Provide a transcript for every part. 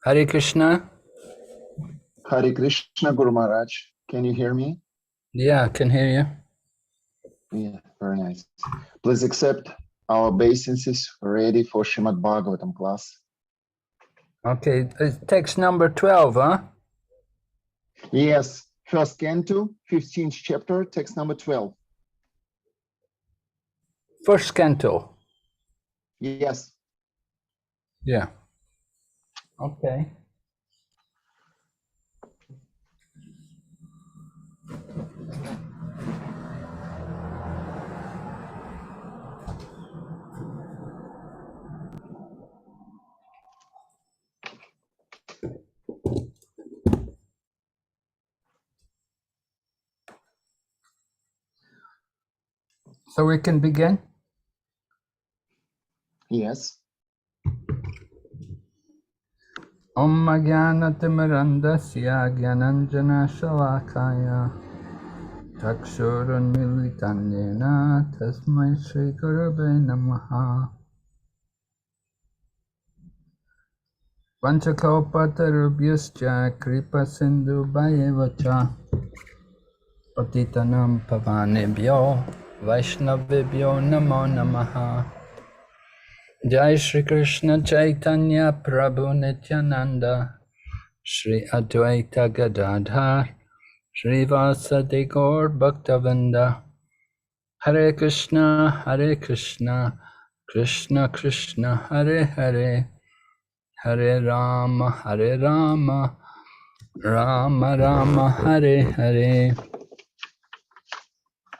Hare Krishna. Hare Krishna, Guru Maharaj. Can you hear me? Yeah, I can hear you. Yeah, very nice. Please accept our obeisances ready for Srimad Bhagavatam class. Okay, text number 12, huh? Yes, first canto, 15th chapter, text number 12. First canto. Yes. Yeah. Okay. So we can begin? Yes. Om Jnanatimmirandasya Jnananjana Shalakaya Chakshurunmilitanyena Tasmai Shri Gurave Namaha Vanchakalpatarubhyascha Kripa Sindhu Bhayevacha Patitanam Pavanebhyo Vaishnavibhyo Namo Namaha Jai Shri Krishna Chaitanya Prabhu Nityananda Shri Advaita Gadadhar Shri Vasadi Gaur Bhaktavinda Hare Krishna Krishna Krishna Hare Hare Hare Rama Rama Rama Hare Hare.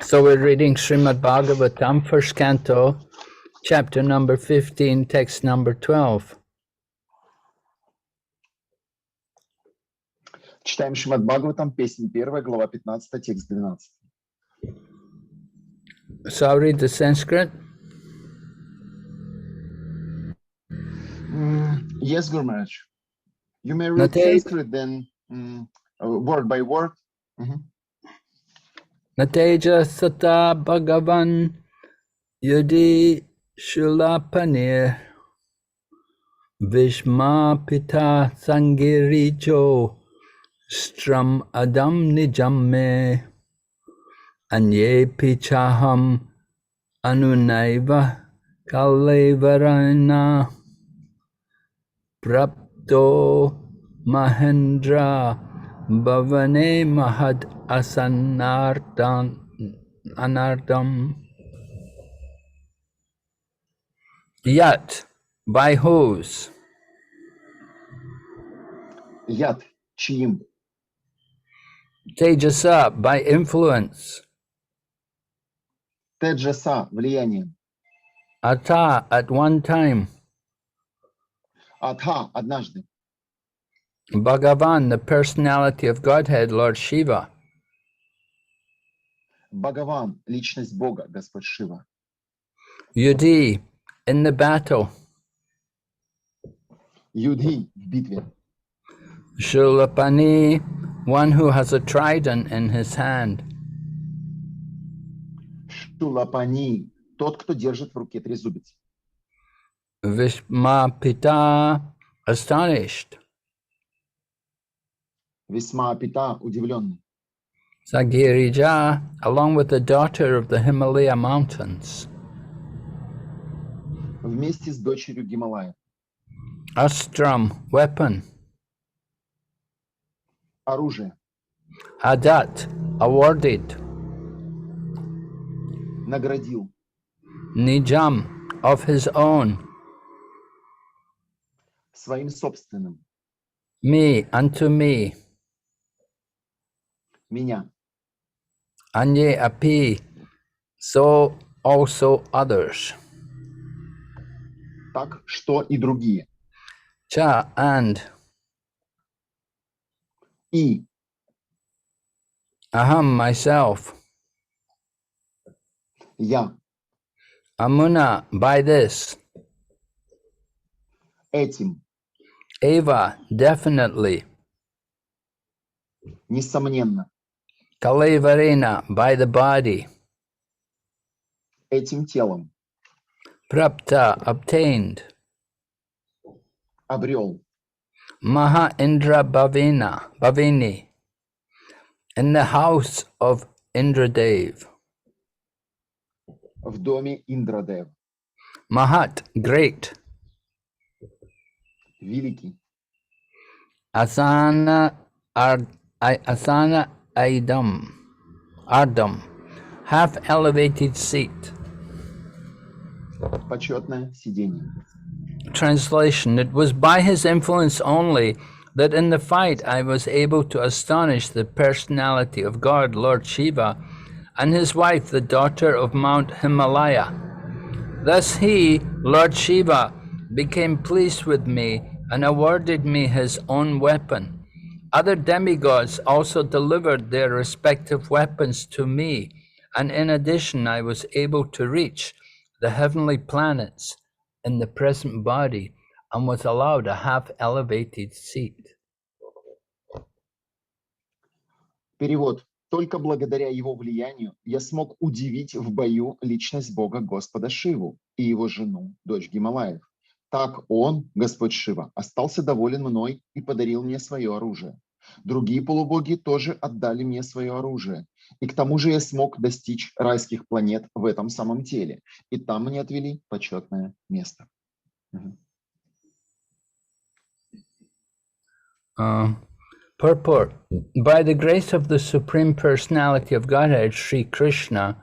So we're reading Srimad Bhagavatam, first canto, chapter number 15, text number 12. Читаем Шримад Бхагаватам, песня 1, глава 15, текст 12. So I'll read the Sanskrit. Yes, Guru Maharaj. You may read Sanskrit then word by word. Nateja Sata Bhagavan Yudi Shulapanir Vishma Pita Sangiricho Stram Adam Nijamme Anye Pichaham Anunaiva Kalevarana Prapto Mahendra Bhavane Mahad Anardam Yat, by whose? Yat, чьим? Tejasa, by influence. Теджаса, влиянием. Ata, at one time. Атха, однажды. Bhagavan, the personality of Godhead, Lord Shiva. Бхагаван, личность Бога, Господь Шива. Yudhi, in the battle. Юдхи, в битве. Shulapani, one who has a trident in his hand. Шулапани, тот, кто держит в руке трезубец. Vishmapita, astonished. Висмаапита, удивленный. Sagirija, along with the daughter of the Himalaya mountains. Вместе с дочерью Гималая. Astram, weapon. Оружие. Adat, awarded. Наградил. Nijam, of his own. Своим собственным. Me, unto me. Меня. Anye api, so also others. Так, что и другие. Cha, and. И. Aham, myself. Я. Amuna, by this. Этим. Eva, definitely. Несомненно. Kalevarena, by the body. Этим телом. Prapta, obtained. Обрел. Maha Indra Bhavini, in the house of Indradev. В доме Индрадев. Mahat, great. Великий. Asana Ardam, half elevated seat. Почетное сиденье. Translation: It was by his influence only that in the fight I was able to astonish the personality of God, Lord Shiva, and his wife, the daughter of Mount Himalaya. Thus he, Lord Shiva, became pleased with me and awarded me his own weapon. Other demigods also delivered their respective weapons to me, and in addition I was able to reach the heavenly planets in the present body and was allowed a half-elevated seat. Перевод. Только благодаря его влиянию я смог удивить в бою личность Бога Господа Шиву и его жену, дочь Гималаев. Так он, Господь Шива, остался доволен мной и подарил мне свое оружие. Другие полубоги тоже отдали мне свое оружие. И к тому же я смог достичь райских планет в этом самом теле. И там мне отвели почетное место. Purport. By the grace of the Supreme Personality of Godhead, Sri Krishna,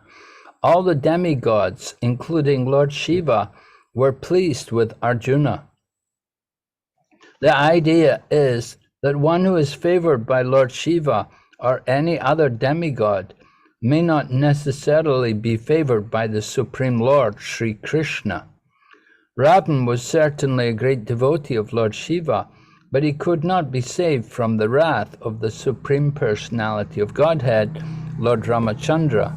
all the demigods, including Lord Shiva, were pleased with Arjuna. The idea is that one who is favored by Lord Shiva or any other demigod may not necessarily be favored by the Supreme Lord, Sri Krishna. Ravan was certainly a great devotee of Lord Shiva, but he could not be saved from the wrath of the Supreme Personality of Godhead, Lord Ramachandra.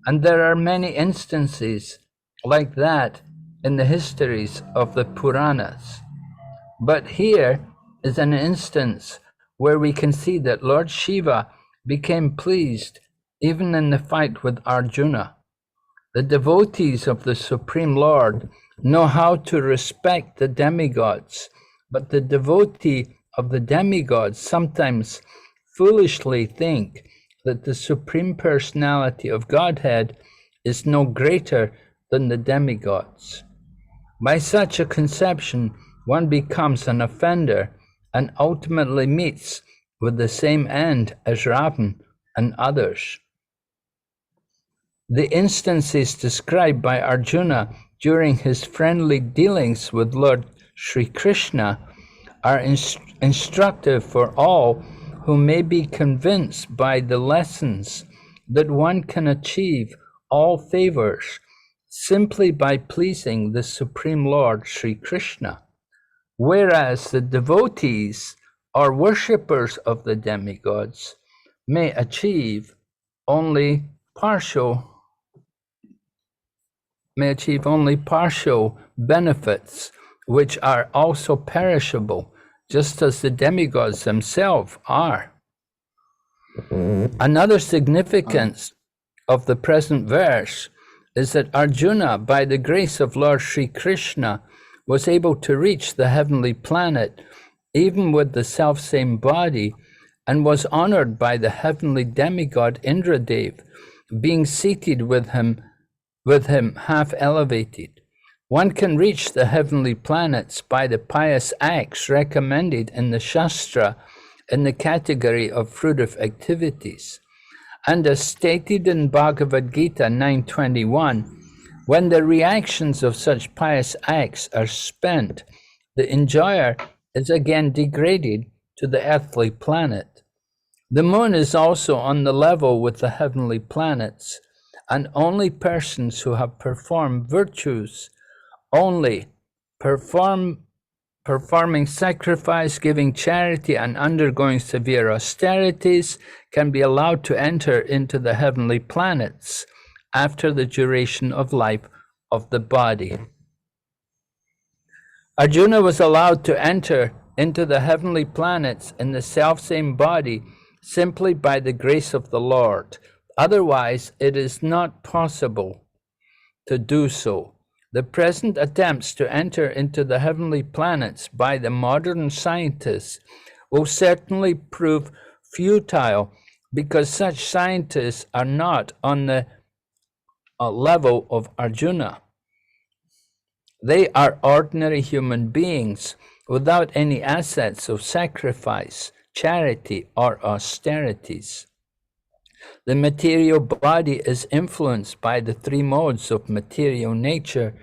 And there are many instances like that in the histories of the Puranas. But here is an instance where we can see that Lord Shiva became pleased even in the fight with Arjuna. The devotees of the Supreme Lord know how to respect the demigods, but the devotee of the demigods sometimes foolishly think that the Supreme Personality of Godhead is no greater than the demigods. By such a conception, one becomes an offender and ultimately meets with the same end as Ravan and others. The instances described by Arjuna during his friendly dealings with Lord Sri Krishna are instructive for all who may be convinced by the lessons that one can achieve all favors simply by pleasing the Supreme Lord Sri Krishna, whereas the devotees or worshippers of the demigods may achieve only partial benefits, which are also perishable, just as the demigods themselves are. Another significance of the present verse is that Arjuna, by the grace of Lord Sri Krishna, was able to reach the heavenly planet, even with the selfsame body, and was honored by the heavenly demigod Indradev, being seated with him half elevated. One can reach the heavenly planets by the pious acts recommended in the Shastra in the category of fruitive activities. And as stated in Bhagavad Gita 9:21, when the reactions of such pious acts are spent, the enjoyer is again degraded to the earthly planet. The moon is also on the level with the heavenly planets, and only persons who have performed virtues, only performing sacrifice, giving charity, and undergoing severe austerities can be allowed to enter into the heavenly planets after the duration of life of the body. Arjuna was allowed to enter into the heavenly planets in the selfsame body simply by the grace of the Lord. Otherwise, it is not possible to do so. The present attempts to enter into the heavenly planets by the modern scientists will certainly prove futile because such scientists are not on the level of Arjuna. They are ordinary human beings without any assets of sacrifice, charity, or austerities. The material body is influenced by the three modes of material nature,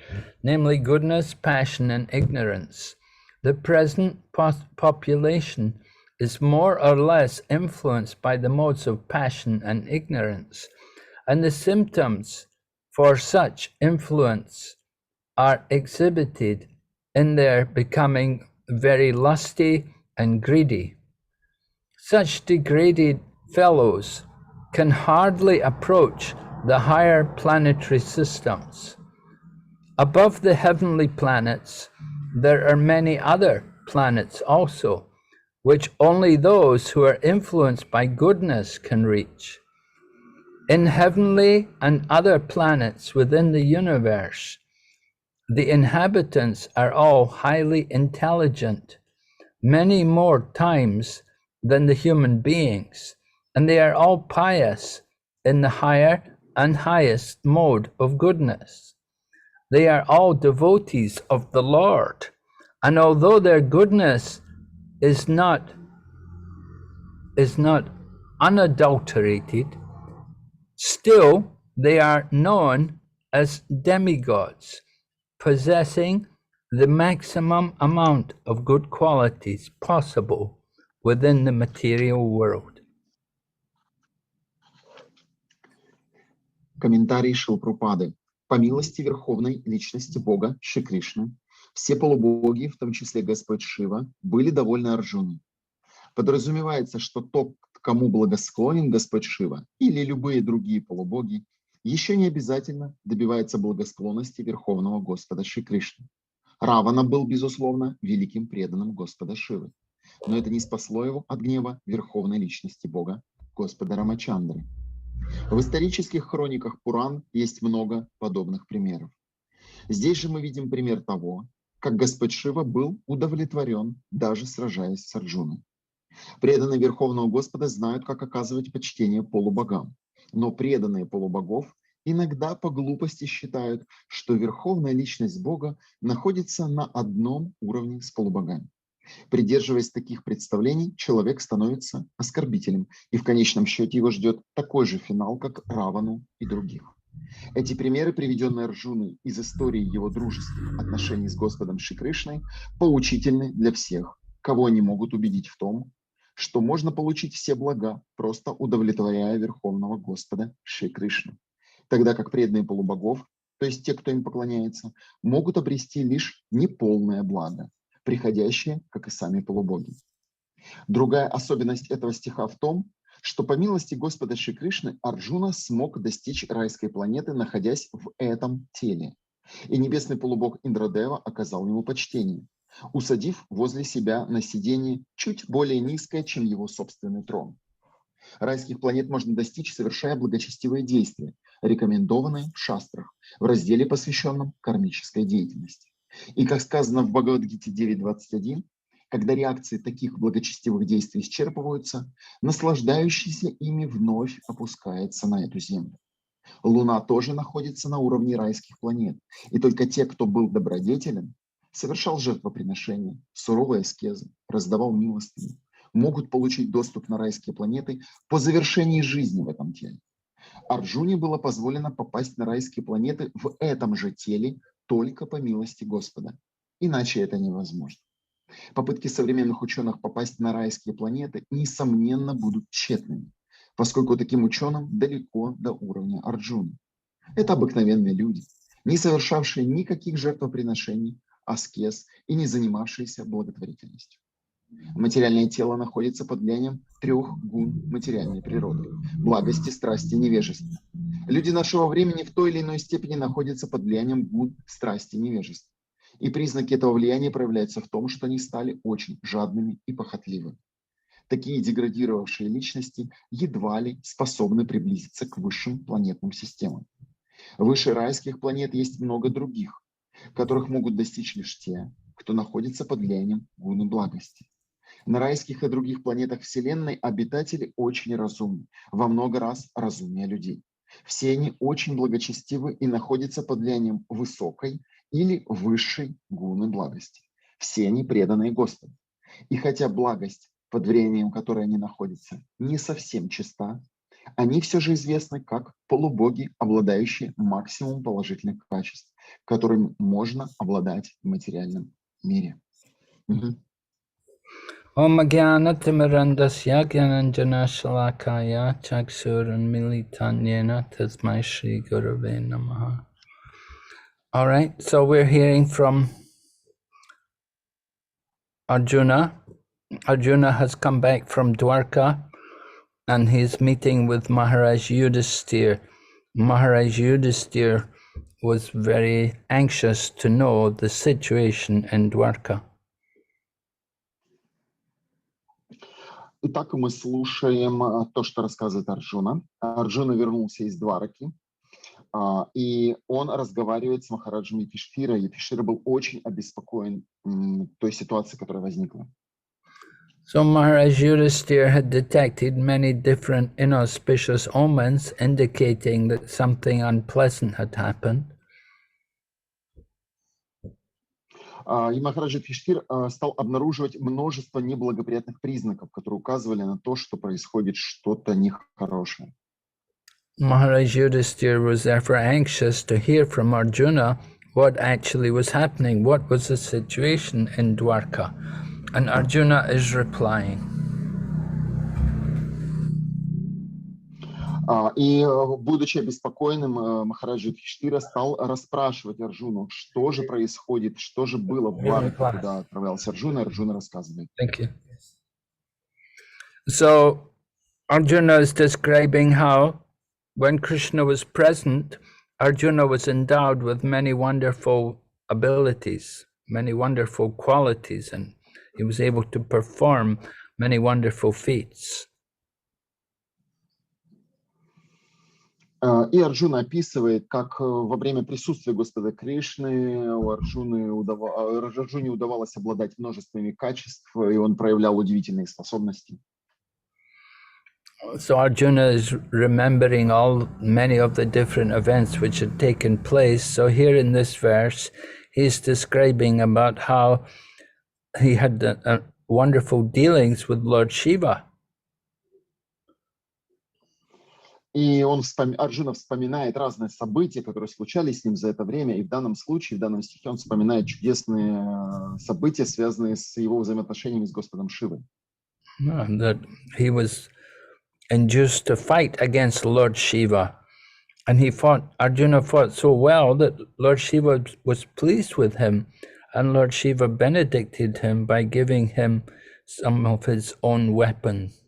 namely goodness, passion, and ignorance. The present population is more or less influenced by the modes of passion and ignorance, and the symptoms for such influence are exhibited in their becoming very lusty and greedy. Such degraded fellows can hardly approach the higher planetary systems. Above the heavenly planets, there are many other planets also, which only those who are influenced by goodness can reach. In heavenly and other planets within the universe, the inhabitants are all highly intelligent, many more times than the human beings, and they are all pious in the higher and highest mode of goodness. They are all devotees of the Lord, and although their goodness is not unadulterated, still they are known as demigods, possessing the maximum amount of good qualities possible within the material world. Комментарий Шилпрупады. По милости Верховной Личности Бога Шри Кришны, все полубоги, в том числе Господь Шива, были довольны Арджуной. Подразумевается, что тот, к кому благосклонен Господь Шива или любые другие полубоги, еще не обязательно добивается благосклонности Верховного Господа Шри Кришны. Равана был, безусловно, великим преданным Господа Шивы, но это не спасло его от гнева Верховной Личности Бога, Господа Рамачандры. В исторических хрониках Пуран есть много подобных примеров. Здесь же мы видим пример того, как Господь Шива был удовлетворен, даже сражаясь с Арджуной. Преданные Верховного Господа знают, как оказывать почтение полубогам, но преданные полубогов иногда по глупости считают, что Верховная Личность Бога находится на одном уровне с полубогами. Придерживаясь таких представлений, человек становится оскорбителем, и в конечном счете его ждет такой же финал, как Равану и других. Эти примеры, приведенные Арджуной из истории его дружеских отношений с Господом Шри Кришной, поучительны для всех, кого они могут убедить в том, что можно получить все блага, просто удовлетворяя Верховного Господа Шри Кришну, тогда как преданные полубогов, то есть те, кто им поклоняется, могут обрести лишь неполное благо, приходящие, как и сами полубоги. Другая особенность этого стиха в том, что по милости Господа Шри Кришны Арджуна смог достичь райской планеты, находясь в этом теле. И небесный полубог Индрадева оказал ему почтение, усадив возле себя на сиденье чуть более низкое, чем его собственный трон. Райских планет можно достичь, совершая благочестивые действия, рекомендованные в шастрах, в разделе, посвященном кармической деятельности. И, как сказано в Бхагавад-гите 9.21, когда реакции таких благочестивых действий исчерпываются, наслаждающийся ими вновь опускается на эту землю. Луна тоже находится на уровне райских планет, и только те, кто был добродетелен, совершал жертвоприношения, суровые аскезы, раздавал милостыню, могут получить доступ на райские планеты по завершении жизни в этом теле. Арджуне было позволено попасть на райские планеты в этом же теле только по милости Господа. Иначе это невозможно. Попытки современных ученых попасть на райские планеты, несомненно, будут тщетными, поскольку таким ученым далеко до уровня Арджуны. Это обыкновенные люди, не совершавшие никаких жертвоприношений, аскез и не занимавшиеся благотворительностью. Материальное тело находится под влиянием 3 гун материальной природы – благости, страсти, невежества. Люди нашего времени в той или иной степени находятся под влиянием гун, страсти, невежества. И признаки этого влияния проявляются в том, что они стали очень жадными и похотливыми. Такие деградировавшие личности едва ли способны приблизиться к высшим планетным системам. Выше райских планет есть много других, которых могут достичь лишь те, кто находится под влиянием гуны благости. На райских и других планетах Вселенной обитатели очень разумны, во много раз разумнее людей. Все они очень благочестивы и находятся под влиянием высокой или высшей гуны благости. Все они преданные Господу. И хотя благость, под влиянием которой они находятся, не совсем чиста, они все же известны как полубоги, обладающие максимумом положительных качеств, которыми можно обладать в материальном мире. Om Jnana-timirandasya Jnananjana-shalakaya Chaksuranmilitanyena Tasmai Shri Gurave Namaha. All right, so we're hearing from Arjuna. Arjuna has come back from Dwarka and he's meeting with Maharaj Yudhisthira. Maharaj Yudhisthira was very anxious to know the situation in Dwarka. Итак, мы слушаем то, что рассказывает Арджуна. Арджуна вернулся из Двараки, и он разговаривает с Махараджем Юдхиштхира. Юдхиштхира был очень обеспокоен той ситуацией, которая возникла. So Maharaj Yudhisthira had detected many different inauspicious omens indicating that something unpleasant had happened. И Махарадж Юдхиштхир стал обнаруживать множество неблагоприятных признаков, которые указывали на то, что происходит что-то нехорошее. Maharaj Yudhisthira was therefore anxious to hear from Arjuna what actually was happening, what was the situation in Dwarka. And Arjuna is replying. И, будучи обеспокоенным, Махарадж Юдхиштхира стал расспрашивать Арджуну, что же происходит, что же было в Двараке, куда отправлялся Арджуна. Арджуна рассказывает. Thank you. So Arjuna is describing how when Krishna was present, Arjuna was endowed with many wonderful abilities, many wonderful qualities, and he was able to perform many wonderful feats. И Арджуна описывает, как во время присутствия Господа Кришны Арджуне удавалось обладать множествами качеств, и он проявлял удивительные способности. So Arjuna is remembering many of the different events which had taken place. So here in this verse, he's describing about how he had wonderful dealings with Lord Shiva. И Арджуна вспоминает разные события, которые случались с ним за это время, и в данном случае, в данном стихе он вспоминает чудесные события, связанные с его взаимоотношениями с Господом Шивой. That he was induced to fight against Lord Shiva, and Arjuna fought so well that Lord Shiva was pleased with him, and Lord Shiva benedicted him by giving him some of his own weapons.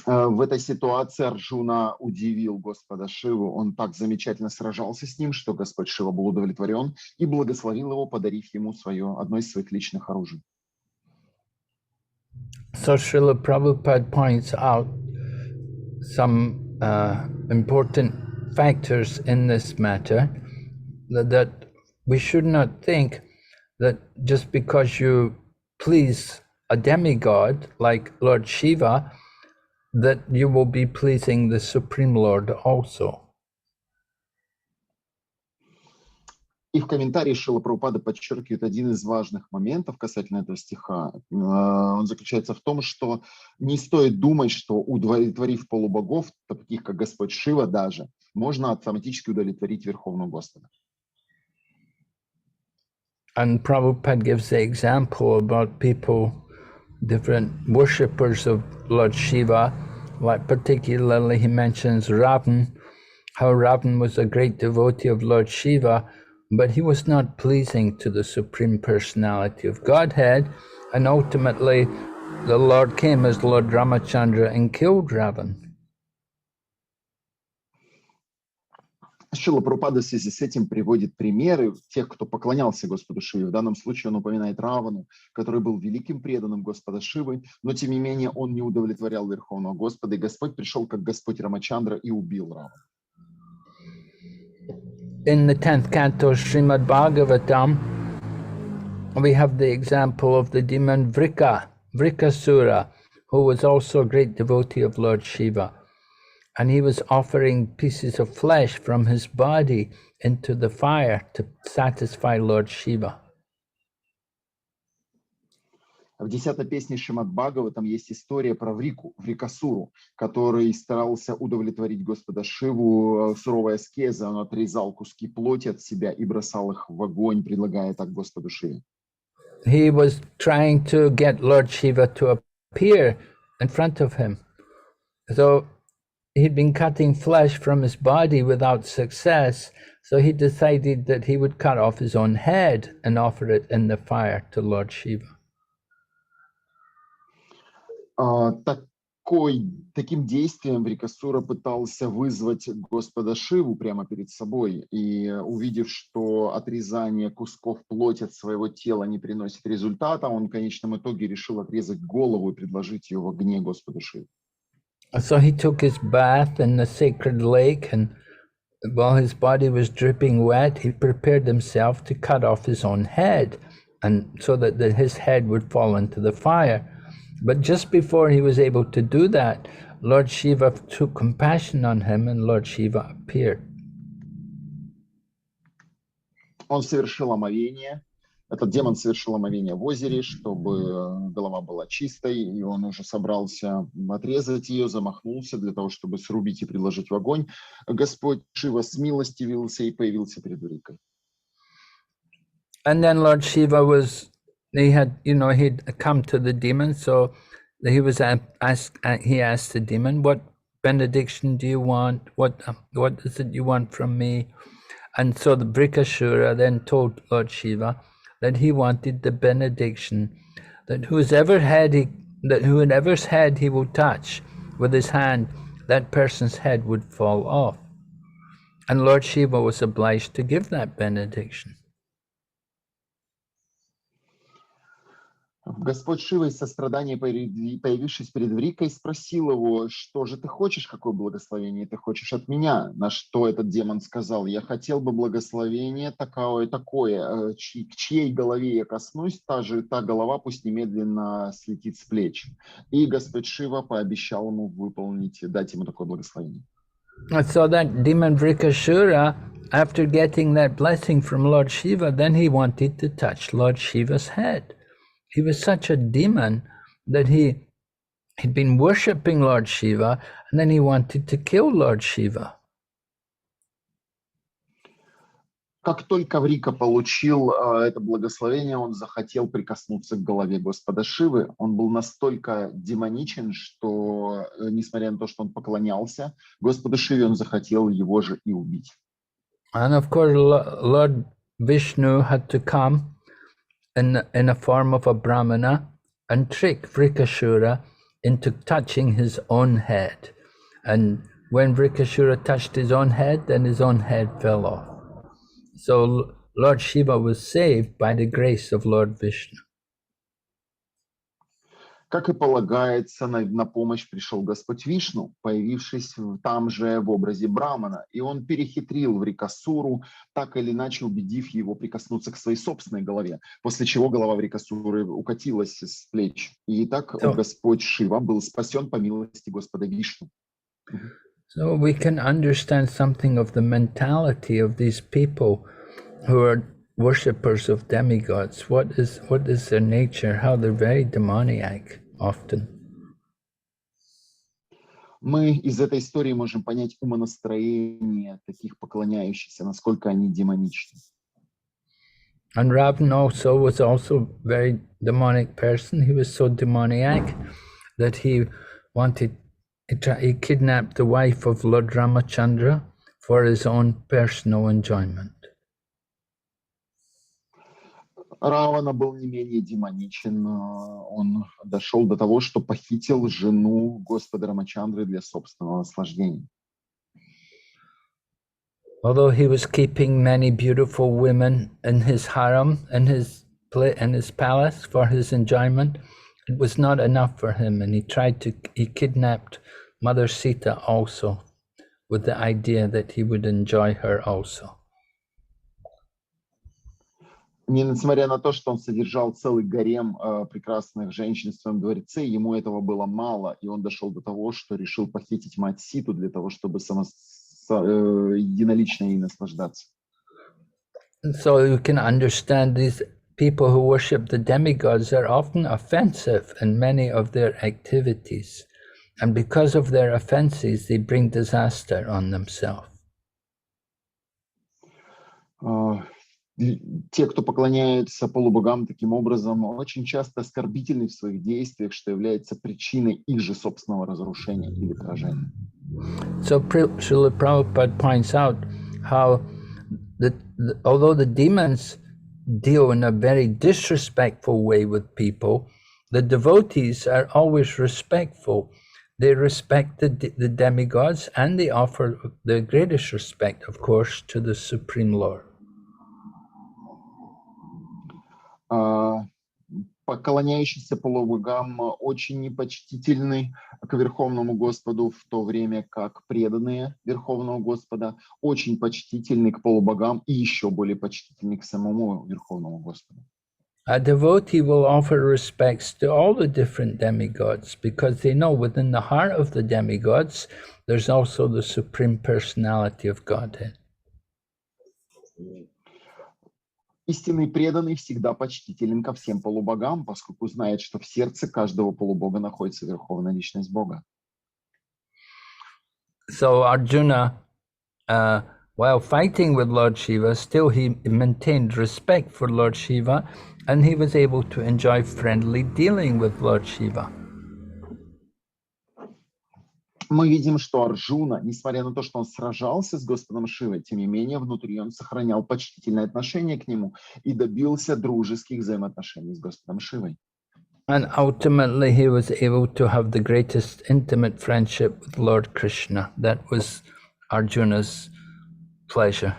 В этой ситуации Арджуна удивил Господа Шиву. Он так замечательно сражался с ним, что Господь Шива был удовлетворен и благословил его, подарив ему одно из своих личных оружий. So Srila Prabhupada points out some important factors in this matter, that we should not think that just because you please a demigod like Lord Shiva, that you will be pleasing the Supreme Lord also. И в комментарии Шрила Прабхупада подчеркивает один из важных моментов касательно этого стиха. Он заключается в том, что не стоит думать, что удовлетворив полубогов, таких как Господь Шива даже, можно автоматически удовлетворить Верховного Господа. And Prabhupada gives the example about people, different worshippers of Lord Shiva, like particularly he mentions Ravan, how Ravan was a great devotee of Lord Shiva, but he was not pleasing to the Supreme Personality of Godhead, and ultimately the Lord came as Lord Ramachandra and killed Ravan. Шрила Прабхупада в связи с этим приводит примеры тех, кто поклонялся Господу Шиве. В данном случае он упоминает Равану, который был великим преданным Господа Шивы, но тем не менее он не удовлетворял Верховного Господа, и Господь пришел как Господь Рамачандра и убил Равану. in the 10th canto Srimad Bhagavatam, we have the example of the demon Vrikasura, who was also a great devotee of Lord Shiva. And he was offering pieces of flesh from his body into the fire to satisfy Lord Shiva. В 10-й песне Шримад Бхагаватам есть история про Врикасуру, который старался удовлетворить Господа Шиву. Суровой аскезой он отрезал куски плоти от себя и бросал их в огонь, предлагая так Господу Шиве. He was trying to get Lord Shiva to appear in front of him. So he'd been cutting flesh from his body without success, so he decided that he would cut off his own head and offer it in the fire to Lord Shiva. Таким действием Врикасура пытался вызвать Господа Шиву прямо перед собой, и увидев, что отрезание кусков плоти от своего тела не приносит результата, он в конечном итоге решил отрезать голову и предложить ее в огне Господу Шиву. So he took his bath in the sacred lake, and while his body was dripping wet, he prepared himself to cut off his own head, and so that his head would fall into the fire. But just before he was able to do that, Lord Shiva took compassion on him, and Lord Shiva appeared. Он совершил омовение. Этот демон совершил омовение в озере, чтобы голова была чистой, и он уже собрался отрезать ее, замахнулся для того, чтобы срубить и предложить в огонь. Господь Шива смилостивился и появился перед Врикой. And then Lord Shiva he'd come to the demon, so he asked the demon, "What benediction do you want? What is it you want from me?" And so the Vrikasura then told Lord Shiva that he wanted the benediction that whoever's head he will touch with his hand, that person's head would fall off. And Lord Shiva was obliged to give that benediction. Господь Шива из сострадания, появившись перед Врикой, спросил его, что же ты хочешь, какое благословение ты хочешь от меня? На что этот демон сказал: я хотел бы благословение такое, к чьей голове я коснусь, та голова пусть немедленно слетит с плеч. И Господь Шива пообещал ему дать ему такое благословение. So that demon Vrikasura, after getting that blessing from Lord Shiva, then he wanted to touch Lord Shiva's head. He was such a demon that he'd been worshipping Lord Shiva, and then he wanted to kill Lord Shiva. Как только Врика получил это благословение, он захотел прикоснуться к голове Господа Шивы. Он был настолько демоничен, что, несмотря на то, что он поклонялся Господу Шиве, он захотел его же и убить. And of course, Lord Vishnu had to come in a form of a Brahmana and trick Vrikasura into touching his own head. And when Vrikasura touched his own head, then his own head fell off. So Lord Shiva was saved by the grace of Lord Vishnu. Как и полагается, на помощь пришел Господь Вишну, появившись там же в образе Брамана, и он перехитрил Врикасуру, так или иначе убедив его прикоснуться к своей собственной голове, после чего голова Врикасуры укатилась с плеч. И так Господь Шива был спасен по милости Господа Вишну. So we can understand something of the mentality of these people who are worshippers of demigods. What is their nature? How they're very demoniac often. Мы из этой истории можем понять умонастроение таких поклоняющихся, насколько они демоничны. And Ravan was also very demonic person. He was so demoniac that he kidnapped the wife of Lord Ramachandra for his own personal enjoyment. Равана был не менее демоничен. Он дошел до того, что похитил жену Господа Рамачандры для собственного наслаждения. Although he was keeping many beautiful women in his harem, in his palace for his enjoyment, it was not enough for him, and he kidnapped Mother Sita also, with the idea that he would enjoy her also. Несмотря на то, что он содержал целый гарем прекрасных женщин в своем дворце, ему этого было мало, и он дошел до того, что решил похитить мать Ситу для того, чтобы единолично ей наслаждаться. So you can understand these people who worship the demigods are often offensive in many of their activities. And because of their offenses, they bring disaster on themselves. Те, кто поклоняется полубогам таким образом, очень часто оскорбительны в своих действиях, что является причиной их же собственного разрушения или поражения. So Srila Prabhupada points out how although the demons deal in a very disrespectful way with people, the devotees are always respectful. They respect the demigods, and they offer the greatest respect, of course, to the Supreme Lord. Поклоняющиеся полубогам очень непочтительны к Верховному Господу, в то время как преданные Верховного Господа очень почтительны к полубогам и еще более почтительны к самому Верховному Господу. A devotee will offer respects to all the different demigods because they know within the heart of the demigods there's also the Supreme Personality of Godhead. Истинный преданный всегда почтителен ко всем полубогам, поскольку знает, что в сердце каждого полубога находится Верховная Личность Бога. So Arjuna, while fighting with Lord Shiva, still he maintained respect for Lord Shiva, and he was able to enjoy friendly dealing with Lord Shiva. Мы видим, что Арджуна, несмотря на то, что он сражался с Господом Шивой, тем не менее внутри он сохранял почтительное отношение к нему и добился дружеских взаимоотношений с Господом Шивой. And ultimately he was able to have the greatest intimate friendship with Lord Krishna. That was Arjuna's pleasure.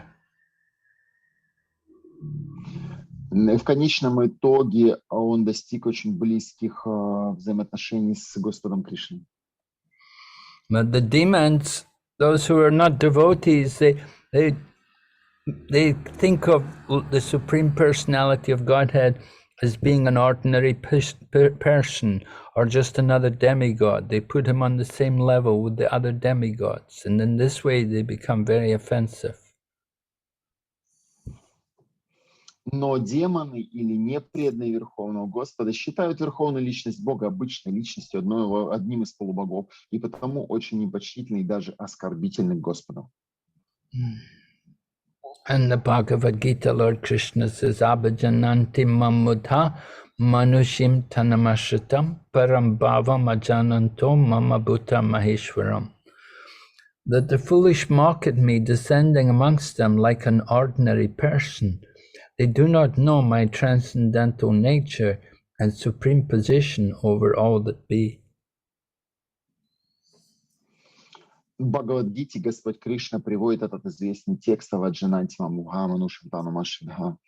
В конечном итоге он достиг очень близких взаимоотношений с Господом Кришной. But the demons, those who are not devotees, they think of the Supreme Personality of Godhead as being an ordinary person or just another demigod. They put him on the same level with the other demigods, and in this way they become very offensive. Но демоны или непреданные Верховного Господа считают Верховную Личность Бога обычной личностью, одним из полубогов, и потому очень непочтительны и даже оскорбительны к Господу. And the Bhagavad Gita, Lord Krishna says, Abhajananti mamudha manushim tanamashitam param bhavam ajananto mama bhuta maheshwaram. That the foolish mock at me, descending amongst them like an ordinary person. They do not know my transcendental nature and supreme position over all that be. В Бхагавад-гите Господь Кришна приводит этот известный текст Аваджананти Мамуха Манушантану Машидха,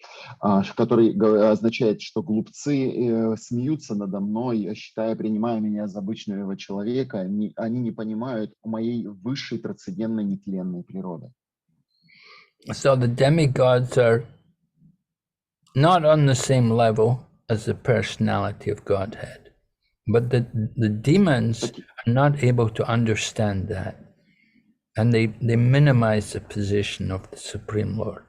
который означает, что глупцы смеются надо мной, принимая меня за обычного человека, они не понимают моей высшей трансцендентной нетленной природы. So the demigods are not on the same level as the personality of Godhead, but the demons are not able to understand that. And they minimize the position of the Supreme Lord.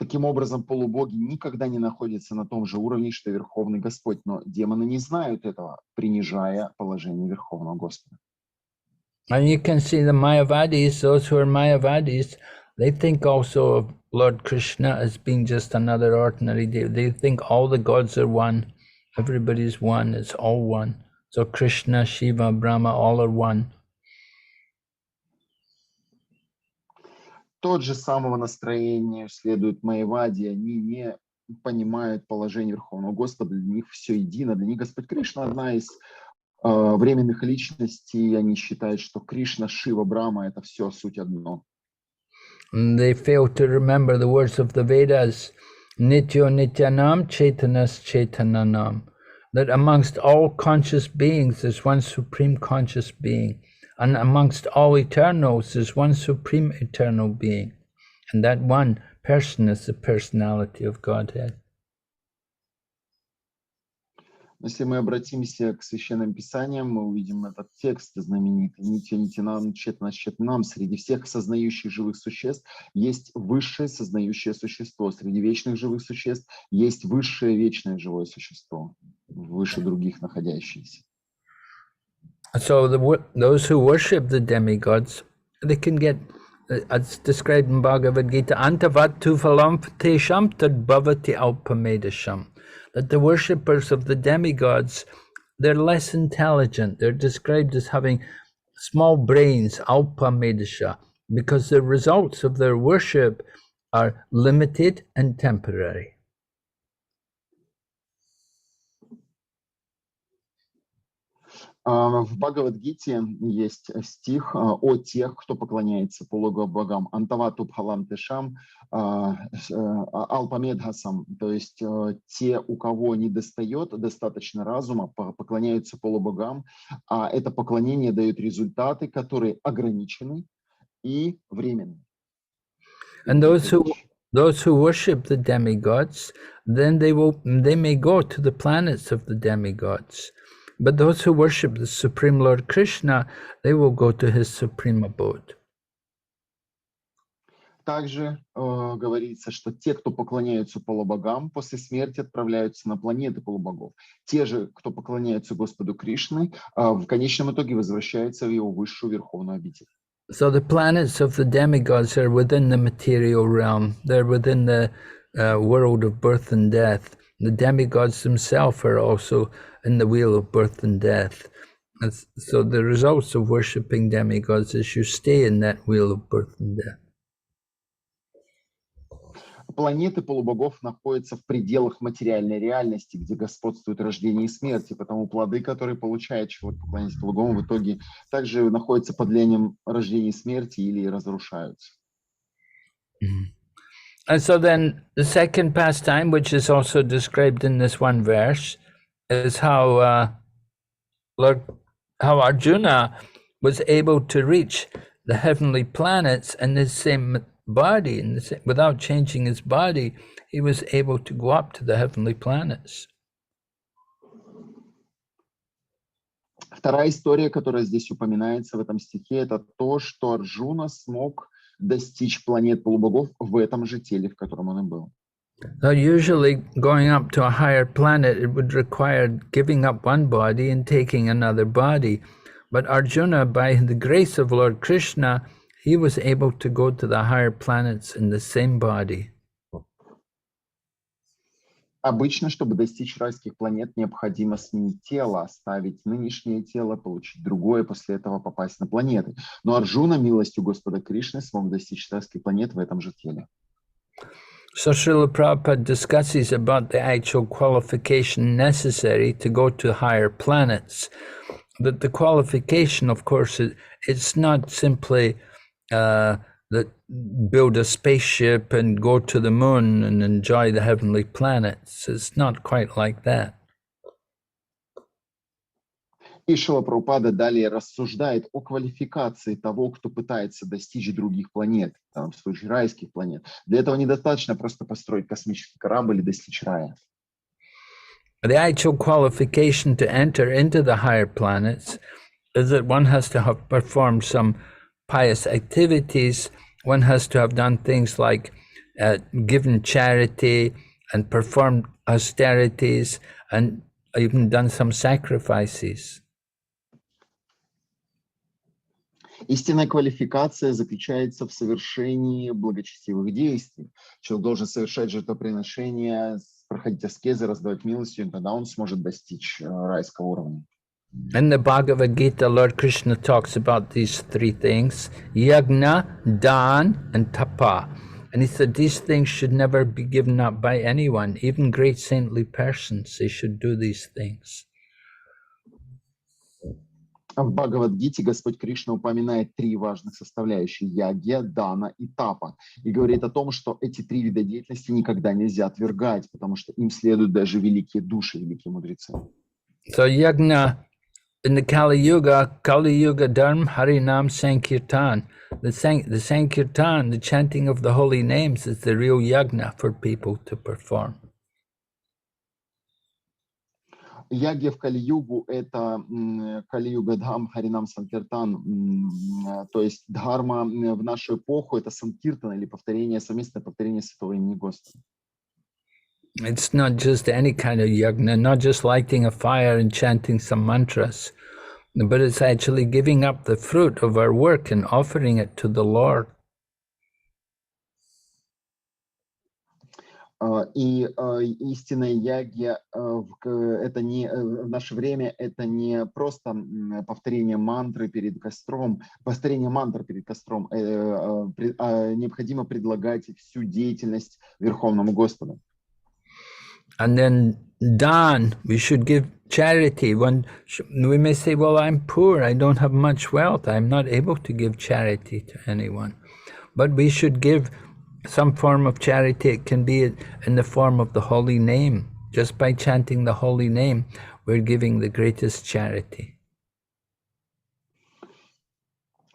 Таким образом, полубоги никогда не находятся на том же уровне, что Верховный Господь, но демоны не знают этого, принижая положение Верховного Господа. And you can see the Mayavadis, those who are Mayavadis, they think also of Lord Krishna as being just another ordinary deity. They think all the gods are one, everybody's one, it's all one. So Krishna, Shiva, Brahma, all are one. Тот же самого настроения следует Майявади. Они не понимают положение Верховного Господа. Для них все едино. Для них Господь Кришна одна из временных личностей. Они считают, что Кришна, Шива, Брахма — это все суть одно. They fail to remember the words of the Vedas. Nityo Nityanam Chaitanas Chaitananam. That amongst all conscious beings there's one supreme conscious being, and amongst all eternals there's one supreme eternal being, and that one person is the personality of Godhead. Если мы обратимся к Священным Писаниям, мы увидим этот текст знаменитый. «Не тяните нам, тщетно нам, среди всех сознающих живых существ есть высшее сознающее существо, среди вечных живых существ есть высшее вечное живое существо, выше других находящееся». So those who worship the demigods, they can get, as described in Bhagavad Gita, antavat tuvalam tesham tad bhavati alpamedasham. That the worshippers of the demigods, they're less intelligent. They're described as having small brains, alpamedasha, because the results of their worship are limited and temporary. В Бхагавад-гите есть стих о тех, кто поклоняется полубогам. Антавату бхалам тешам алпамедхасам. То есть те, у кого не достает достаточно разума, поклоняются полубогам, а это поклонение дает результаты, которые ограничены и временны. And those who worship the demigods, then they may go to the planets of the demigods. But those who worship the Supreme Lord Krishna, they will go to his supreme abode. Также говорится, что те, кто поклоняются полубогам, после смерти отправляются на планеты полубогов. Те же, кто поклоняются Господу Кришне, в конечном итоге возвращаются в его высшую верховную обитель. So the planets of the demigods are within the material realm. They're within the world of birth and death. The demigods themselves are also in the wheel of birth and death. And so the results of worshipping demigods is you stay in that wheel of birth and death. Планеты полубогов находятся в пределах материальной реальности, где господствует рождение и смерть, и потому плоды, которые получает человек, поклоняясь полубогам, в итоге также находятся под влиянием рождения и смерти или разрушаются. And so then the second pastime, which is also described in this one verse, is how Arjuna was able to reach the heavenly planets in the same body, without changing his body, he was able to go up to the heavenly planets. Вторая история, которая здесь упоминается в этом стихе, это то, что Арджуна смог достичь планет полубогов в этом же теле, в котором он и был. Now, usually going up to a higher planet, it would require giving up one body and taking another body. But Arjuna, by the grace of Lord Krishna, he was able to go to the higher planets in the same body. Обычно, чтобы достичь райских планет, необходимо сменить тело, оставить нынешнее тело, получить другое, после этого попасть на планеты. Но Арджуна, милостью Господа Кришны, смог достичь райских планет в этом же теле. So Srila Prabhupada discusses about the actual qualification necessary to go to higher planets. That the qualification, of course, it's not simply that build a spaceship and go to the moon and enjoy the heavenly planets. It's not quite like that. И Шрила Прабхупада далее рассуждает о квалификации того, кто пытается достичь других планет, в случае райских планет. Для этого недостаточно просто построить космический корабль и достичь рая. The actual qualification to enter into the higher planets is that one has to have performed some pious activities. One has to have done things like given charity and performed austerities and even done some sacrifices. Истинная квалификация заключается в совершении благочестивых действий. Человек должен совершать жертвоприношения, проходить аскезы, раздавать милостью, и тогда он сможет достичь райского уровня. In the Bhagavad Gita, Lord Krishna talks about these three things: yagna, dan, and tapa. And he said these things should never be given up by anyone, even great saintly persons. They should do these things. В Бхагавад-гите Господь Кришна упоминает три важных составляющих: ягья, дана и тапа. И говорит о том, что эти три вида деятельности никогда нельзя отвергать, потому что им следуют даже великие души, великие мудрецы. So yagna in the Kali Yuga Dharma Harinam Sankirtan. The Sankirtan, the chanting of the holy names, is the real yagna for people to perform. Яги в Кали-югу — это Кали-юга Дхам Харинам Санкиртан, то есть дхарма в нашу эпоху — это санкиртан или совместное повторение святого имени Господа. It's not just any kind of yagna, not just lighting a fire and chanting some mantras, but it's actually giving up the fruit of our work and offering it to the Lord. И истинная ягья это не в наше время, это не просто повторение мантры перед костром, повторение мантр перед костром, необходимо предлагать всю деятельность Верховному Господу. And then dan, we should give charity. We may say, well, I'm poor, I don't have much wealth, I'm not able to give charity to anyone. But we should give some form of charity. It can be in the form of the holy name. Just by chanting the holy name, we're giving the greatest charity.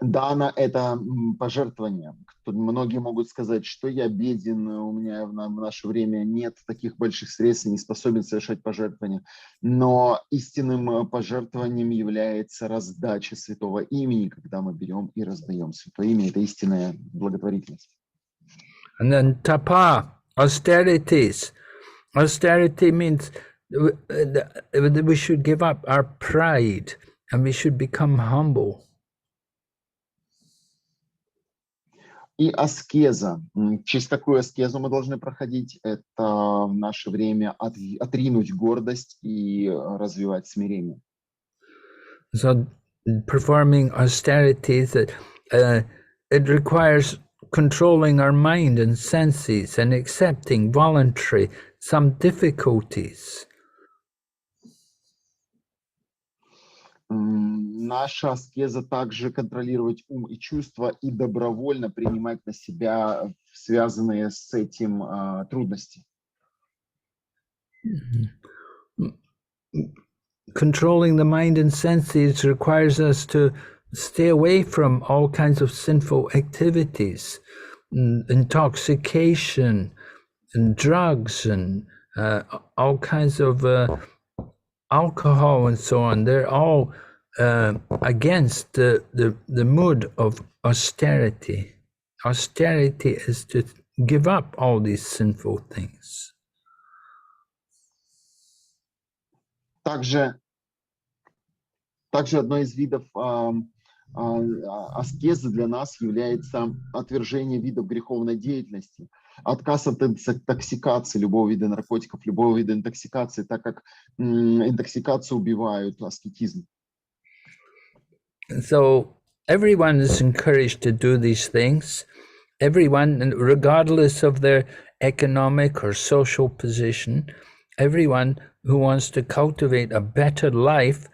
Дана — это пожертвование. Многие могут сказать, что я беден, у меня в наше время нет таких больших средств, не способен совершать пожертвования. Но истинным пожертвованием является раздача святого имени, когда мы берем и раздаем святое имя. Это истинная благотворительность. And then tapa, austerities. Austerity means we should give up our pride and we should become humble. И аскеза. Через какую аскезу мы должны проходить? Это в наше время отринуть гордость и развивать смирение. So performing austerities, it requires controlling our mind and senses and accepting voluntary some difficulties. Наша аскеза также контролировать ум и чувства и добровольно принимать на себя связанные с этим трудности. Controlling the mind and senses requires us to stay away from all kinds of sinful activities, intoxication, and drugs, and all kinds of alcohol and so on. They're all against the mood of austerity. Austerity is to give up all these sinful things. Также одной из видов аскезы для нас является отвержение видов греховной деятельности, отказ от интоксикации, любого вида наркотиков, любого вида интоксикации, так как интоксикацию убивают аскетизм. So everyone is encouraged to do these things. Everyone, regardless of their economic or social position, everyone who wants to cultivate a better life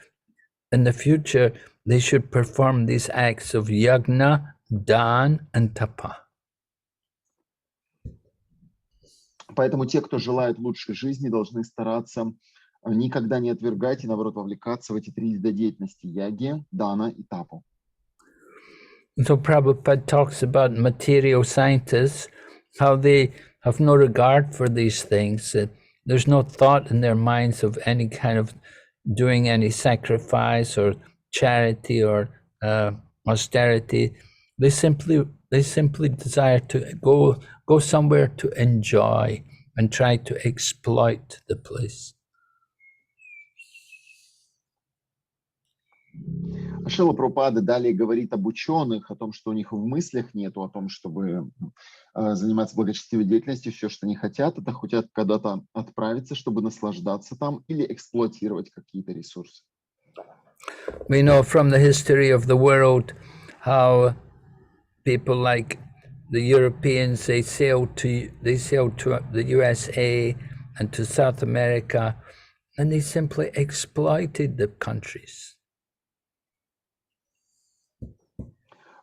in the future, they should perform these acts of yagna, dan, and tapa. Поэтому те, кто желает лучшей жизни, должны стараться никогда не отвергать и, наоборот, вовлекаться в эти три вида деятельности: яги, дана и тапу. So Prabhupada talks about material scientists, how they have no regard for these things. There's no thought in their minds of any kind of doing any sacrifice or charity or austerity. They simply desire to go somewhere to enjoy and try to exploit the place. Шрила Прабхупада далее говорит об ученых, о том, что у них в мыслях нету, о том, чтобы заниматься благочестивой деятельностью. Все, что они хотят, это хотят когда-то отправиться, чтобы наслаждаться там или эксплуатировать какие-то ресурсы. We know from the history of the world how people like the Europeans, they sail to the USA and to South America, and they simply exploited the countries.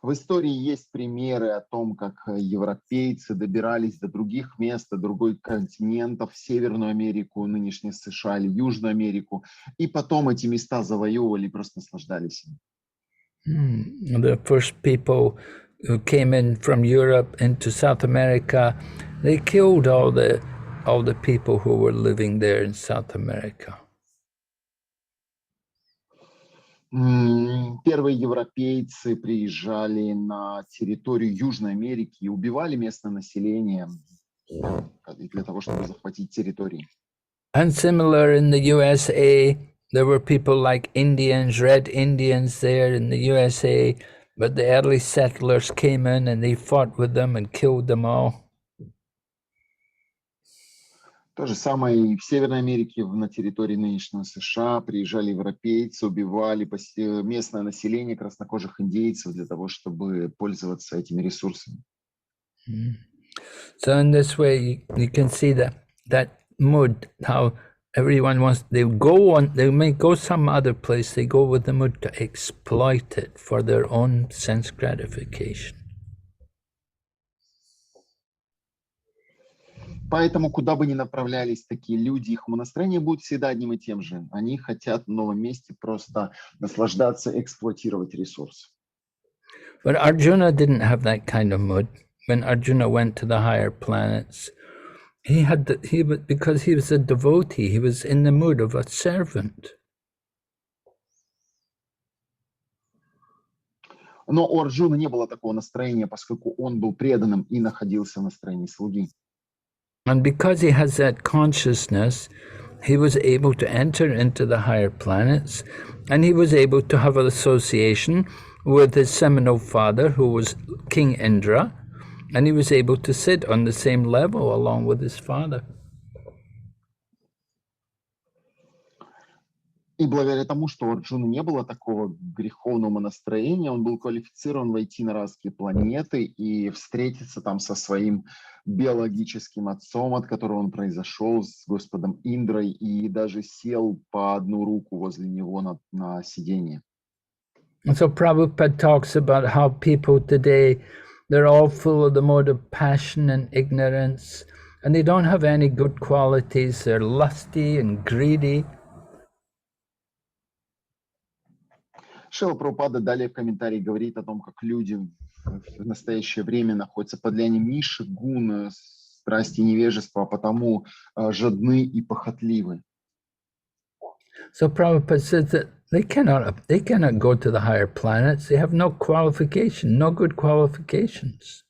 В истории есть примеры о том, как европейцы добирались до других мест, до других континентов, в Северную Америку, нынешнюю США или Южную Америку, и потом эти места завоевывали и просто наслаждались ими. The first people who came in from Europe into South America, they killed all the people who were living there in South America. Первые европейцы приезжали на территорию Южной Америки и убивали местное население для того, чтобы захватить территории. And similar in the USA, there were people like Indians, Red Indians there in the USA, but the early settlers came in and they fought with them and killed them all. То же самое и в Северной Америке, на территории нынешнего США, приезжали европейцы, убивали местное население краснокожих индейцев для того, чтобы пользоваться этими ресурсами. So in this way, you can see that mood, how everyone wants, they may go some other place, they go with the mood to exploit it for their own sense gratification. Поэтому, куда бы ни направлялись такие люди, их настроение будет всегда одним и тем же. Они хотят в новом месте просто наслаждаться, эксплуатировать ресурсы. But Arjuna didn't have that kind of mood. When Arjuna went to the higher planets, because he was a devotee, he was in the mood of a servant. Но у Арджуны не было такого настроения, поскольку он был преданным и находился в настроении слуги. And because he has that consciousness, he was able to enter into the higher planets, and he was able to have an association with his seminal father, who was King Indra, and he was able to sit on the same level along with his father. И благодаря тому, что у Арджуны не было такого греховного настроения, он был квалифицирован войти на райские планеты и встретиться там со своим биологическим отцом, от которого он произошел, с Господом Индрой, и даже сел по одну руку возле него на сиденье. And so Prabhupada talks about how people today, they're all full of the mode of passion and ignorance, and they don't have any good qualities. They're lusty and greedy. Шрила Прабхупада далее в комментарии говорит о том, как люди в настоящее время находятся под влиянием низших гун, страсти и невежества, а потому жадны и похотливы. So Prabhupada says that they cannot go to the higher planets. They have no qualification, no good qualifications.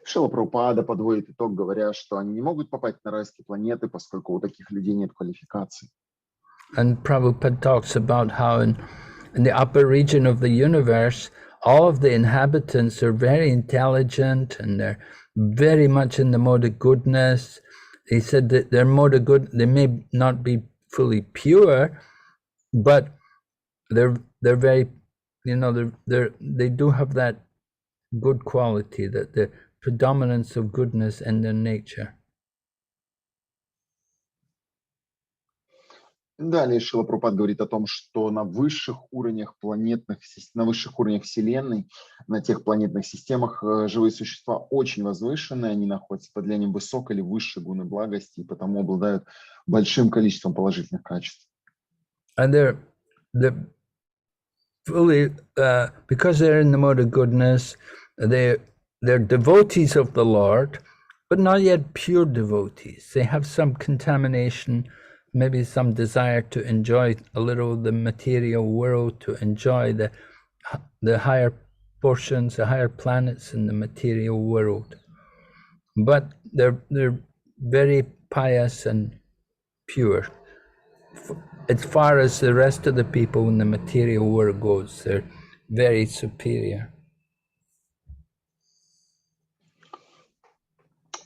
Шрила Прабхупада подводит итог, говоря, что они не могут попасть на райские планеты, поскольку у таких людей нет квалификаций. And Prabhupada talks about how in the upper region of the universe, all of the inhabitants are very intelligent and they're very much in the mode of goodness. He said that their mode of good, they may not be fully pure, but they're very, they do have that good quality, that the predominance of goodness in their nature. Далее Шрила Прабхупада говорит о том, что на высших уровнях на высших уровнях Вселенной, на тех планетных системах живые существа очень возвышенные, они находятся под влиянием высокой или высшей гуны благости, и потому обладают большим количеством положительных качеств. And they're fully, because they're in the mode of goodness, they're devotees of the Lord, but not yet pure devotees. They have some contamination, maybe some desire to enjoy a little of the material world, to enjoy the higher portions, the higher planets in the material world. But they're very pious and pure. As far as the rest of the people in the material world goes, they're very superior.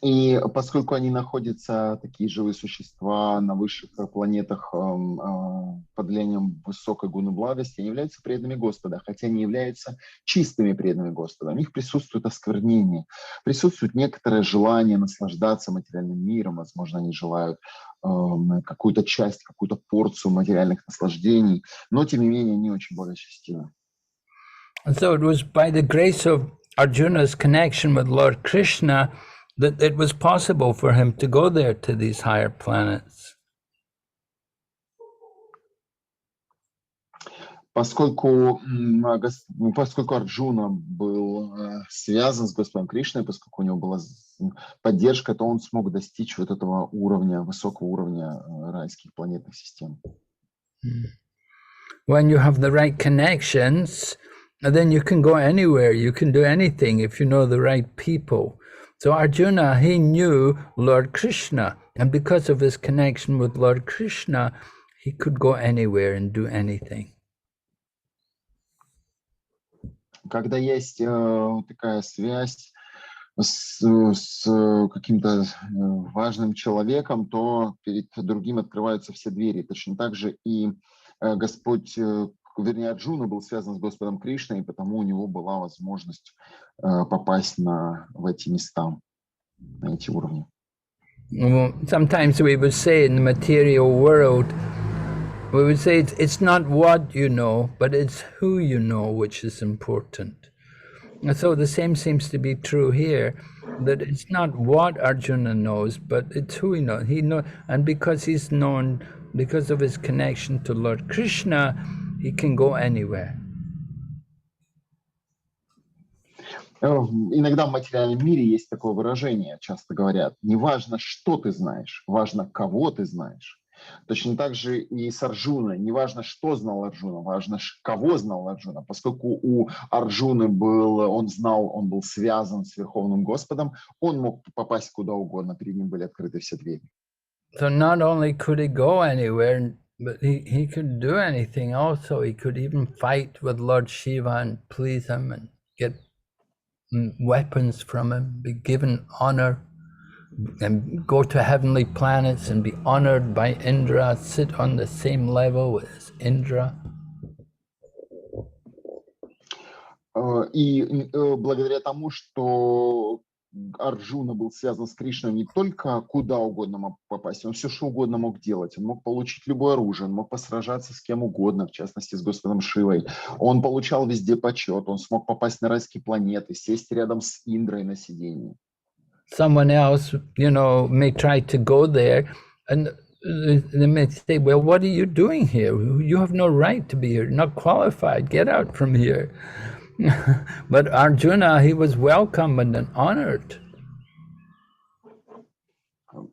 И поскольку они находятся, такие живые существа, на высших планетах под влиянием высокой гуны благости, они являются преданными Господа, хотя не являются чистыми преданными Господа. У них присутствует осквернение, присутствует некоторое желание наслаждаться материальным миром, возможно, они желают какую-то часть, какую-то порцию материальных наслаждений, но, тем не менее, они очень благочестивы. And so it was by the grace of Arjuna's connection with Lord Krishna that it was possible for him to go there to these higher planets. Поскольку Арджуна был связан с Господом Кришной, поскольку у него была поддержка, то он смог достичь вот этого уровня, высокого уровня райских планетных систем. When you have the right connections, then you can go anywhere, you can do anything if you know the right people. So Arjuna, he knew Lord Krishna, and because of his connection with Lord Krishna, he could go anywhere and do anything. Когда есть такая связь с каким-то важным человеком, то перед другим открываются все двери. Точно так же и Господь, вернее, Арджуна был связан с Господом Кришной, и потому у него была возможность попасть в эти места, на эти уровни. Sometimes we would say in the material world, we would say it's not what you know, but it's who you know which is important. And so the same seems to be true here, that it's not what Arjuna knows, but it's who he knows. And because he's known, because of his connection to Lord Krishna, he can go anywhere. Иногда в материальном мире есть такое выражение, часто говорят, не важно, что ты знаешь, важно, кого ты знаешь. Точно так же и с Арджуной. Не важно, что знал Арджуна, важно, кого знал Арджуна. Поскольку у Арджуны он был связан с Верховным Господом, он мог попасть куда угодно, перед ним были открыты все двери. So not only could he go anywhere, but he could do anything also. He could even fight with Lord Shiva and please him and get weapons from him, be given honor, and go to heavenly planets and be honored by Indra, sit on the same level as Indra. И благодаря тому, что Арджуна был связан с Кришной, не только куда угодно мог попасть, он все что угодно мог делать. Он мог получить любое оружие, он мог посражаться с кем угодно, в частности с Господом Шивой. Он получал везде почет, он смог попасть на райские планеты, сесть рядом с Индрой на сиденье. Someone else, may try to go there, and they may say, well, what are you doing here? You have no right to be here, not qualified, get out from here. But Arjuna, he was welcomed and honored.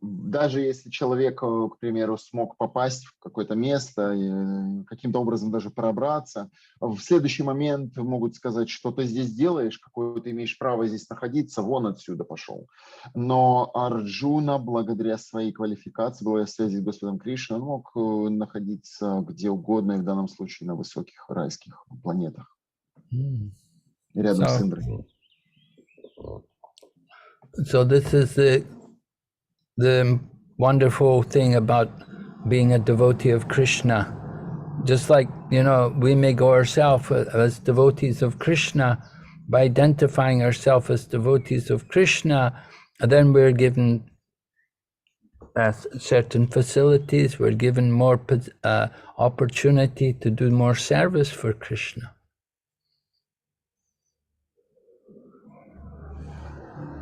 Даже если человек, к примеру, смог попасть в какое-то место, каким-то образом даже пробраться, в следующий момент могут сказать, что ты здесь делаешь, какое ты имеешь право здесь находиться, вон отсюда пошел. Но Арджуна, благодаря своей квалификации, благодаря связи с Господом Кришной, он мог находиться где угодно, и в данном случае на высоких райских планетах. Рядом с Индрой. So this is the wonderful thing about being a devotee of Krishna. Just like, we may go ourselves as devotees of Krishna, by identifying ourselves as devotees of Krishna, and then we're given certain facilities, we're given more opportunity to do more service for Krishna.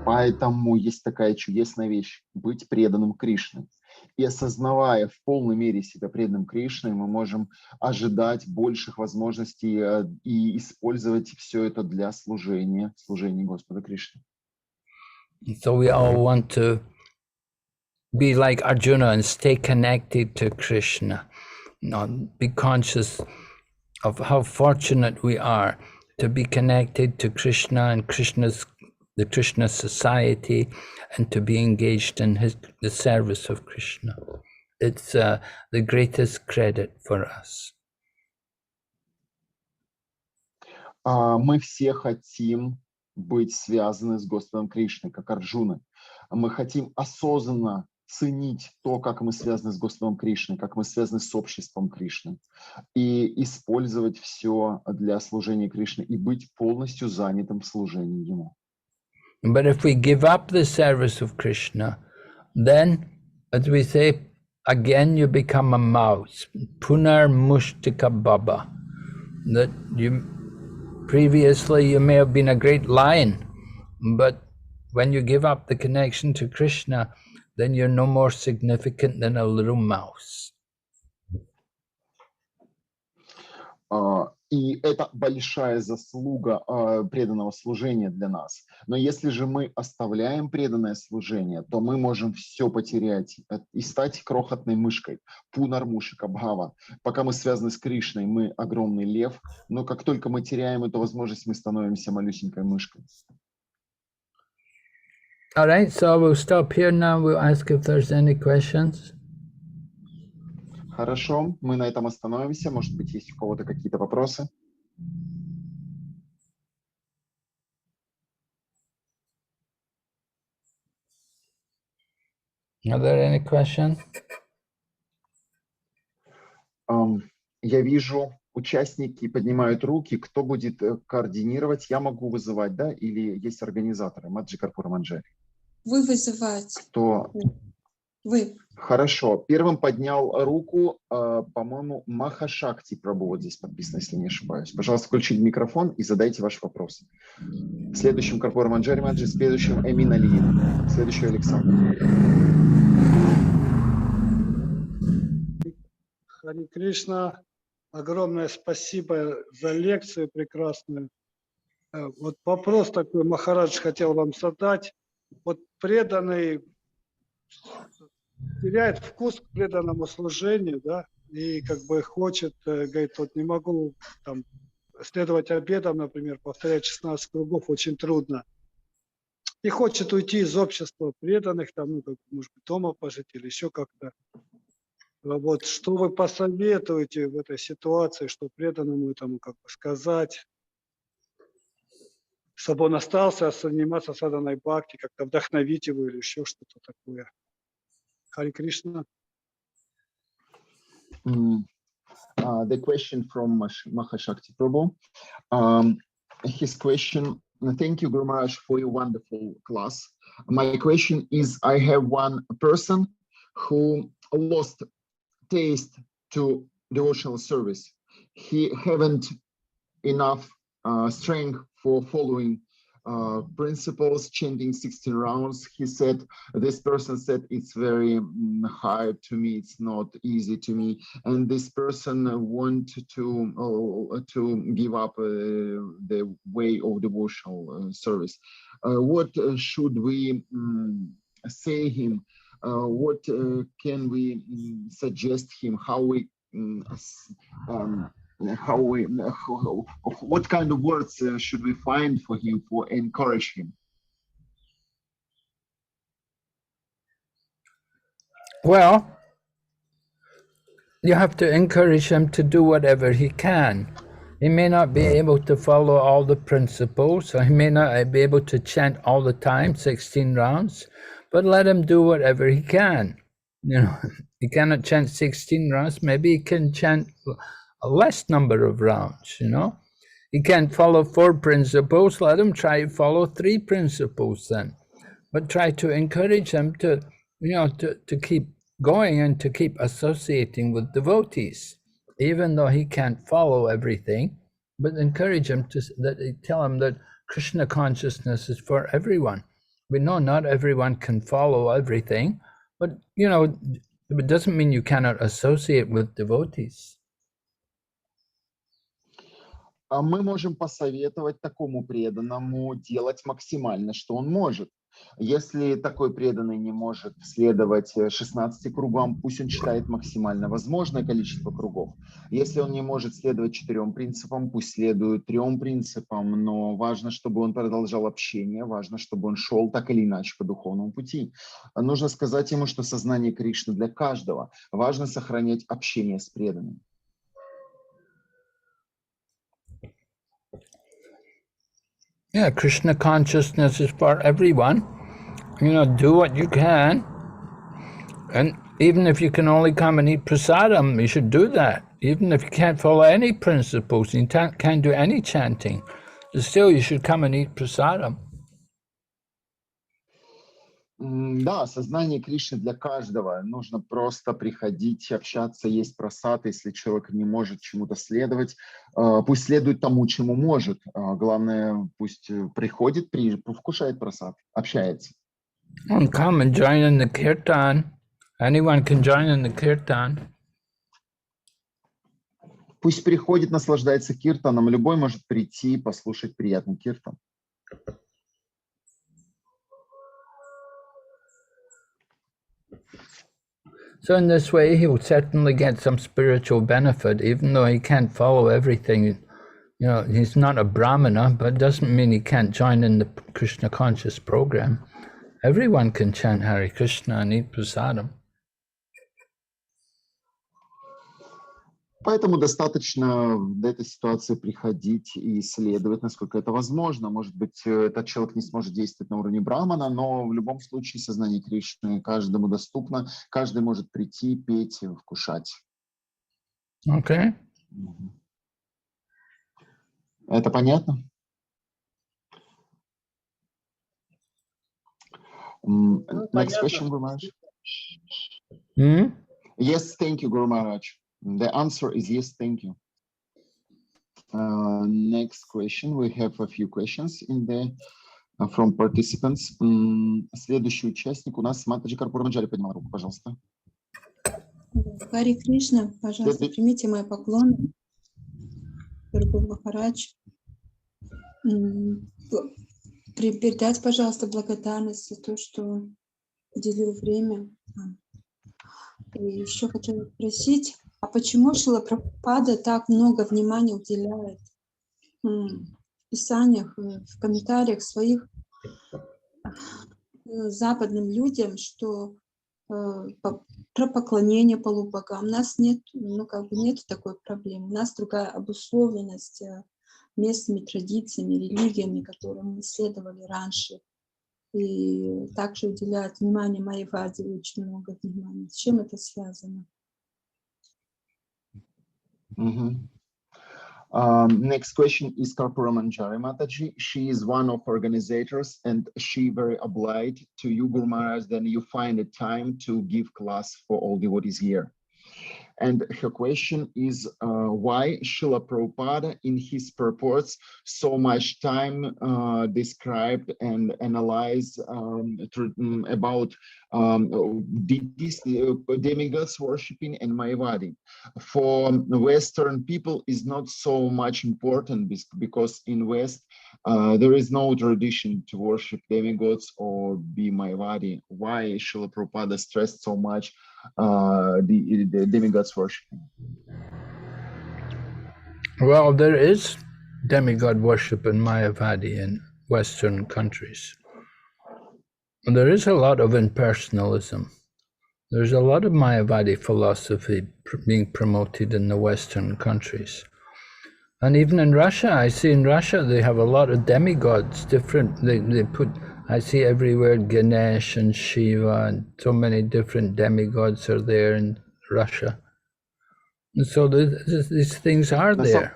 Поэтому есть такая чудесная вещь – быть преданным Кришне. И осознавая в полной мере себя преданным Кришне, мы можем ожидать больших возможностей и использовать все это для служения Господа Кришне. So we all want to be like Arjuna and stay connected to Krishna. Be conscious of how fortunate we are to be connected to Krishna and the Krishna society, and to be engaged in the service of Krishna. It's the greatest credit for us. Мы все хотим быть связаны с Господом Кришной, как Арджуна. Мы хотим осознанно ценить то, как мы связаны с Господом Кришной, как мы связаны с обществом Кришны, и использовать все для служения Кришне, и быть полностью занятым в служении Ему. But if we give up the service of Krishna, then, as we say, again you become a mouse, punar mushtika baba. That Previously, you may have been a great lion, but when you give up the connection to Krishna, then you're no more significant than a little mouse. И это большая заслуга преданного служения для нас. Но если же мы оставляем преданное служение, то мы можем все потерять и стать крохотной мышкой. Пунармушика Бхава. Пока мы связаны с Кришной, мы огромный лев, но как только мы теряем эту возможность, мы становимся малюсенькой мышкой. All right, so we'll stop here now. We'll ask if there's any questions. Хорошо, мы на этом остановимся. Может быть, есть у кого-то какие-то вопросы? Are there any questions? Я вижу, участники поднимают руки. Кто будет координировать? Я могу вызывать, да? Или есть организаторы? Маджи Карпура Манджари. Вы вызываете. Кто? Вы. Хорошо. Первым поднял руку, по-моему, Махашакти Прабу. Вот здесь подписано, если не ошибаюсь. Пожалуйста, включите микрофон и задайте ваш вопрос. Следующим Карпура Манджари Маджи, следующим Эмин Алиев, следующий Александр. Хари Кришна, огромное спасибо за лекцию прекрасную. Вот вопрос такой, Махарадж хотел вам задать. Вот преданный теряет вкус к преданному служению, да, и как бы хочет, говорит, вот не могу там следовать обетам, например, повторять 16 кругов очень трудно. И хочет уйти из общества преданных, там, ну, как, может быть, дома пожить или еще как-то. Вот что вы посоветуете в этой ситуации, что преданному этому как бы сказать, чтобы он остался заниматься саданой бхакти, как-то вдохновить его или еще что-то такое. Хари Кришна. The question from Mahashakti Prabhu. His question, thank you, Guru Maharaj, for your wonderful class. My question is, I have one person who lost taste to devotional service. He haven't enough strength for following principles, chanting 16 rounds. He said, this person said, it's very hard to me, it's not easy to me. And this person wanted to give up the way of devotional service. What should we say him? What can we suggest him? What kind of words should we find for him for encourage him? Well, you have to encourage him to do whatever he can. He may not be able to follow all the principles, or he may not be able to chant all the time, 16 rounds, but let him do whatever he can. You know, he cannot chant 16 rounds, maybe he can chant a less number of rounds, you know. He can't follow 4 principles, let him try to follow 3 principles then. But try to encourage him to, you know, to keep going and to keep associating with devotees, even though he can't follow everything, but encourage him tell him that Krishna consciousness is for everyone. We know not everyone can follow everything, but, you know, it doesn't mean you cannot associate with devotees. Мы можем посоветовать такому преданному делать максимально, что он может. Если такой преданный не может следовать 16 кругам, пусть он читает максимально возможное количество кругов. Если он не может следовать 4 принципам, пусть следует 3 принципам, но важно, чтобы он продолжал общение, важно, чтобы он шел так или иначе по духовному пути. Нужно сказать ему, что сознание Кришны для каждого. Важно сохранять общение с преданным. Yeah, Krishna consciousness is for everyone. You know, do what you can. And even if you can only come and eat prasadam, you should do that. Even if you can't follow any principles, you can't do any chanting, still you should come and eat prasadam. Да, сознание Кришны для каждого. Нужно просто приходить, общаться, есть просад. Если человек не может чему-то следовать, пусть следует тому, чему может. Главное, пусть приходит, вкушает просад, общается. And come and join in the kirtan. Anyone can join in the kirtan. Пусть приходит, наслаждается киртаном. Любой может прийти, послушать приятный киртан. So in this way, he will certainly get some spiritual benefit, even though he can't follow everything. You know, he's not a brahmana, but it doesn't mean he can't join in the Krishna conscious program. Everyone can chant Hare Krishna and eat prasadam. Поэтому достаточно в этой ситуации приходить и исследовать, насколько это возможно. Может быть, этот человек не сможет действовать на уровне брамана, но в любом случае сознание Кришны каждому доступно. Каждый может прийти, петь, вкушать. Okay. Это понятно? Next question, Guru Maharaj. Yes, thank you, Guru Maharaj. The answer is yes, thank you. Next question. We have a few questions in the from participants. Следующий участник у нас Матаджи Карпурамаджари поднимал руку, пожалуйста. Хари Кришна, пожалуйста, примите мои поклоны. Гуру Махарадж. Передать, пожалуйста, благодарность за то, что уделил время. И еще хотела спросить, а почему Шрила Прабхупада так много внимания уделяет в писаниях, в комментариях своих западным людям, что про поклонение полубогам? У нас нет, нет такой проблемы. У нас другая обусловленность местными традициями, религиями, которые мы исследовали раньше. И также уделяют внимание Майяваде очень много внимания. С чем это связано? Next question is Karpura Manjari Mataji. She is one of organizers and she very obliged to you, Guru Maharaj, then you find a time to give class for all devotees here. And her question is why Srila Prabhupada in his purports so much time described and analyzed about demigods worshipping and Mayavadi. For Western people is not so much important because in West there is no tradition to worship demigods or be Mayavadi. Why Srila Prabhupada stressed so much the demigods worshiping? Well, there is demigod worship in Mayavadi in Western countries. And there is a lot of impersonalism. There's a lot of Mayavadi philosophy being promoted in the Western countries. And even in Russia, I see in Russia they have a lot of demigods, different, they put, I see everywhere Ganesh and Shiva and so many different demigods are there in Russia. And so these things are there.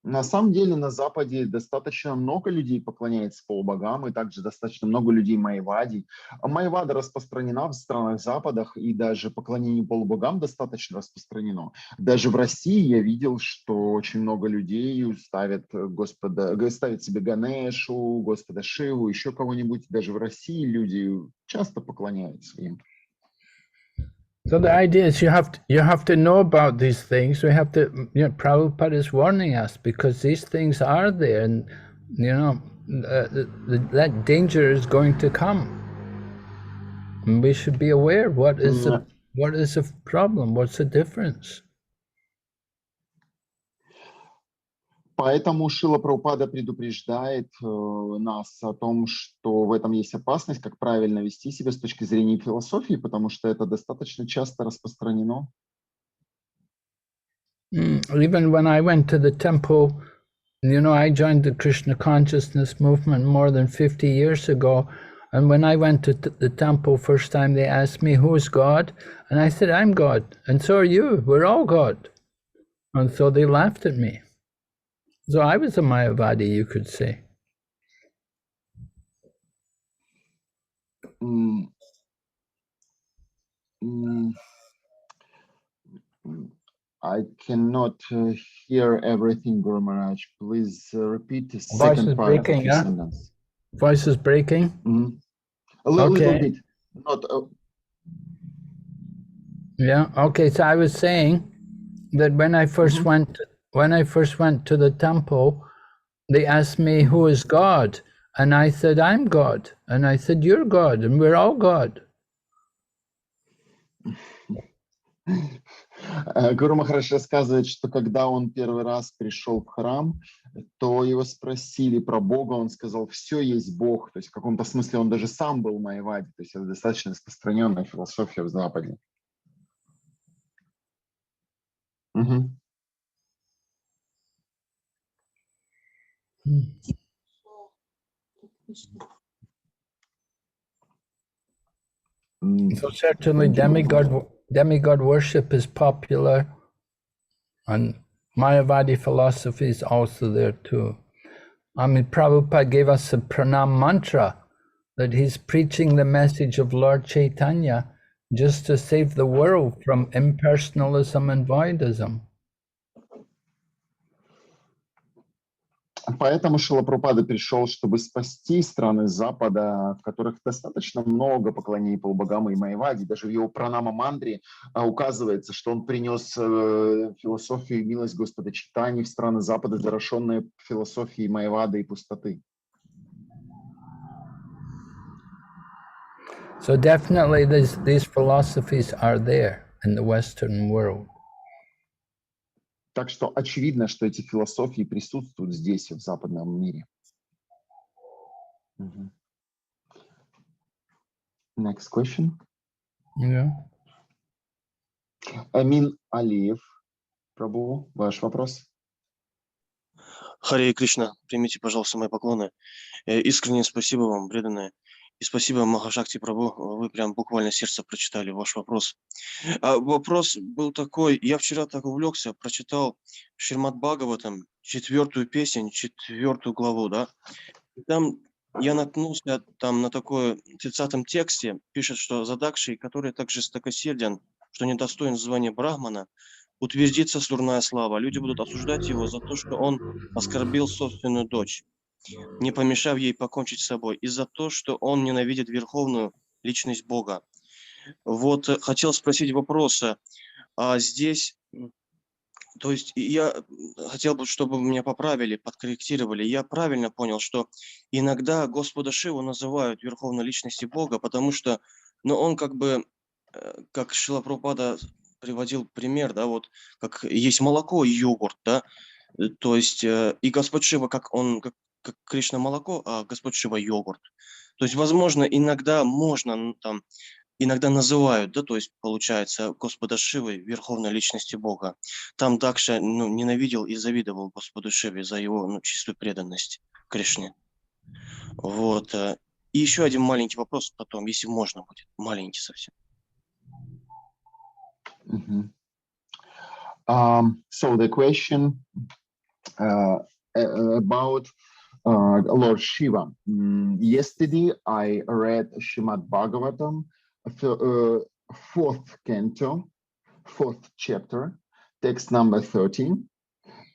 На самом деле на Западе достаточно много людей поклоняется полубогам, и также достаточно много людей Майявади. Майявада распространена в странах Западах, и даже поклонение полубогам достаточно распространено. Даже в России я видел, что очень много людей ставят себе Ганешу, Господа Шиву, еще кого-нибудь. Даже в России люди часто поклоняются им. So the idea is you have to know about these things. We have to, Prabhupada is warning us because these things are there, and that danger is going to come. And we should be aware what is the problem, what's the difference. Поэтому Шрила Прабхупада предупреждает нас о том, что в этом есть опасность, как правильно вести себя с точки зрения философии, потому что это достаточно часто распространено. Even when I went to the temple, I joined the Krishna consciousness movement more than 50 years ago. And when I went to the temple first time, they asked me, who is God? And I said, I'm God. And so are you. We're all God. And so they laughed at me. So I was a Mayavadi, you could say. mm, mm, mm, I cannot hear everything, Guru Maharaj. Please repeat the Voice second is part of breaking, your huh? sentence. Voice is breaking? Mhm. A little Okay. bit. Not. Yeah. Okay. So I was saying that when I first went to the temple, they asked me, "Who is God?" And I said, "I'm God." And I said, "You're God, and we're all God." Гуру Махарадж рассказывает, что когда он первый раз пришел в храм, то его спросили про Бога, он сказал, все есть Бог. То есть в каком-то смысле он даже сам был Майявади. То есть это достаточно распространенная философия в Западе. Мгм. So certainly Thank you. demigod worship is popular, and Mayavadi philosophy is also there too. I mean, Prabhupada gave us a pranam mantra that he's preaching the message of Lord Chaitanya just to save the world from impersonalism and voidism. Поэтому Шрила Прабхупада пришел, чтобы спасти страны Запада, в которых достаточно много поклонений полубогам и Майявади. Даже в его пранама-мандре указывается, что он принес философию и милость Господа Чайтани в страны Запада, зараженные философией Майявады и пустоты. So definitely these philosophies are there in the Western world. Так что очевидно, что эти философии присутствуют здесь, в западном мире. Next question. Yeah. Амин Алиев, Прабху, ваш вопрос. Харе Кришна, примите, пожалуйста, мои поклоны. Искренне спасибо вам, преданные. И спасибо, Махашакти Прабху, вы прям буквально сердце прочитали ваш вопрос. Вопрос был такой, я вчера так увлекся, прочитал Шримад Бхагаватам, 4-ю песнь, 4-ю главу, да. И там я наткнулся там на такое, в 30-м тексте, пишет, что Задакши, который так жестокосерден, что недостоин звания Брахмана, утвердится дурная слава. Люди будут осуждать его за то, что он оскорбил собственную дочь, не помешав ей покончить с собой, и за то, что он ненавидит верховную личность Бога. Вот хотел спросить вопроса, а здесь, то есть я хотел бы, чтобы меня поправили, подкорректировали. Я правильно понял, что иногда Господа Шиву называют верховной личностью Бога, потому что, ну, он как бы, как Шрила Прабхупада приводил пример, да, вот как есть молоко и йогурт, да, то есть и Господь Шива, как он, как Кришна молоко, а Господь Шива йогурт. То есть, возможно, иногда можно, ну, там, иногда называют, да, то есть, получается, Господа Шивы верховной личностью Бога. Там Дакша, ну, ненавидел и завидовал Господу Шиве за его, ну, чистую преданность Кришне. Вот. И еще один маленький вопрос потом, если можно будет, маленький совсем. So the question about Lord Shiva. Yesterday I read Srimad Bhagavatam, 4th canto, 4th chapter, text number 13.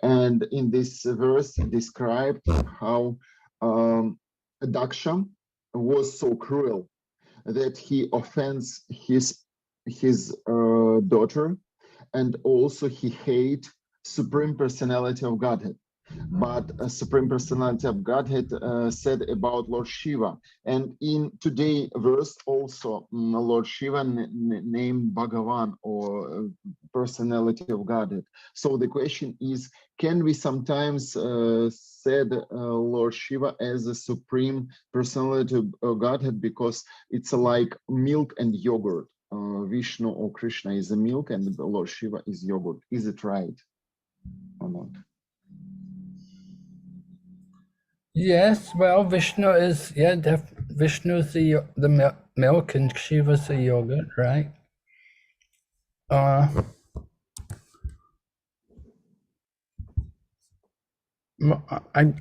And in this verse described how Daksha was so cruel that he offends his daughter, and also he hate Supreme Personality of Godhead. But a Supreme Personality of Godhead said about Lord Shiva. And in today's verse also, Lord Shiva named Bhagavan, or Personality of Godhead. So the question is, can we sometimes said Lord Shiva as a Supreme Personality of Godhead, because it's like milk and yogurt? Vishnu or Krishna is a milk and the Lord Shiva is yogurt. Is it right or not? Yes, well, Vishnu is, Vishnu is the milk and Shiva's the yogurt, right? I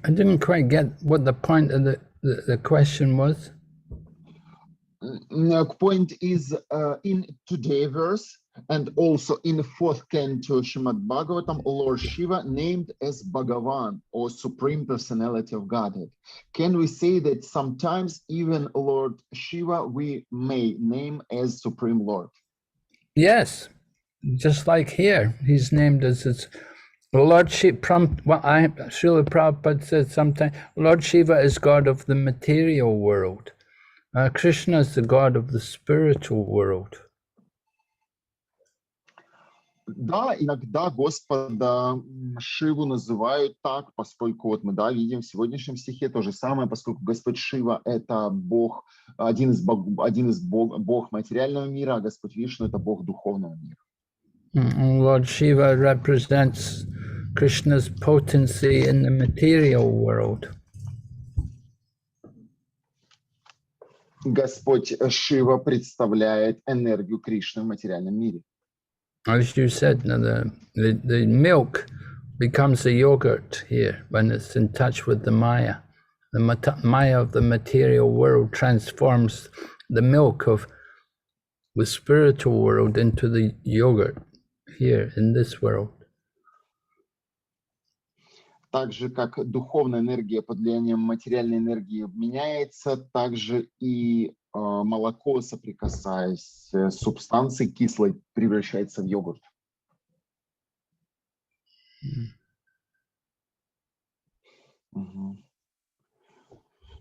didn't quite get what the point of the question was. Point is in today's verse and also in the 4th canto Srimad Bhagavatam, Lord Shiva named as Bhagavan or Supreme Personality of Godhead. Can we say that sometimes even Lord Shiva we may name as Supreme Lord? Yes, just like here, he's named as his Lord Shiva. Srila Prabhupada said sometimes, Lord Shiva is God of the material world. Krishna is the God of the spiritual world. Да, иногда Господа Шиву называют так, поскольку вот мы, да, видим в сегодняшнем стихе то же самое, поскольку Господь Шива — это Бог, один из Бог материального мира, а Господь Вишну — это Бог духовного мира. Lord Shiva represents Krishna's potency in the material world. Господь Шива представляет энергию Кришны в материальном мире. As you said, the milk becomes a yogurt here when it's in touch with the Maya. The Maya of the material world transforms the milk of the spiritual world into the yogurt here in this world. Так же, как духовная энергия под влиянием материальной энергии меняется, так же и молоко, соприкасаясь с субстанцией кислой, превращается в йогурт.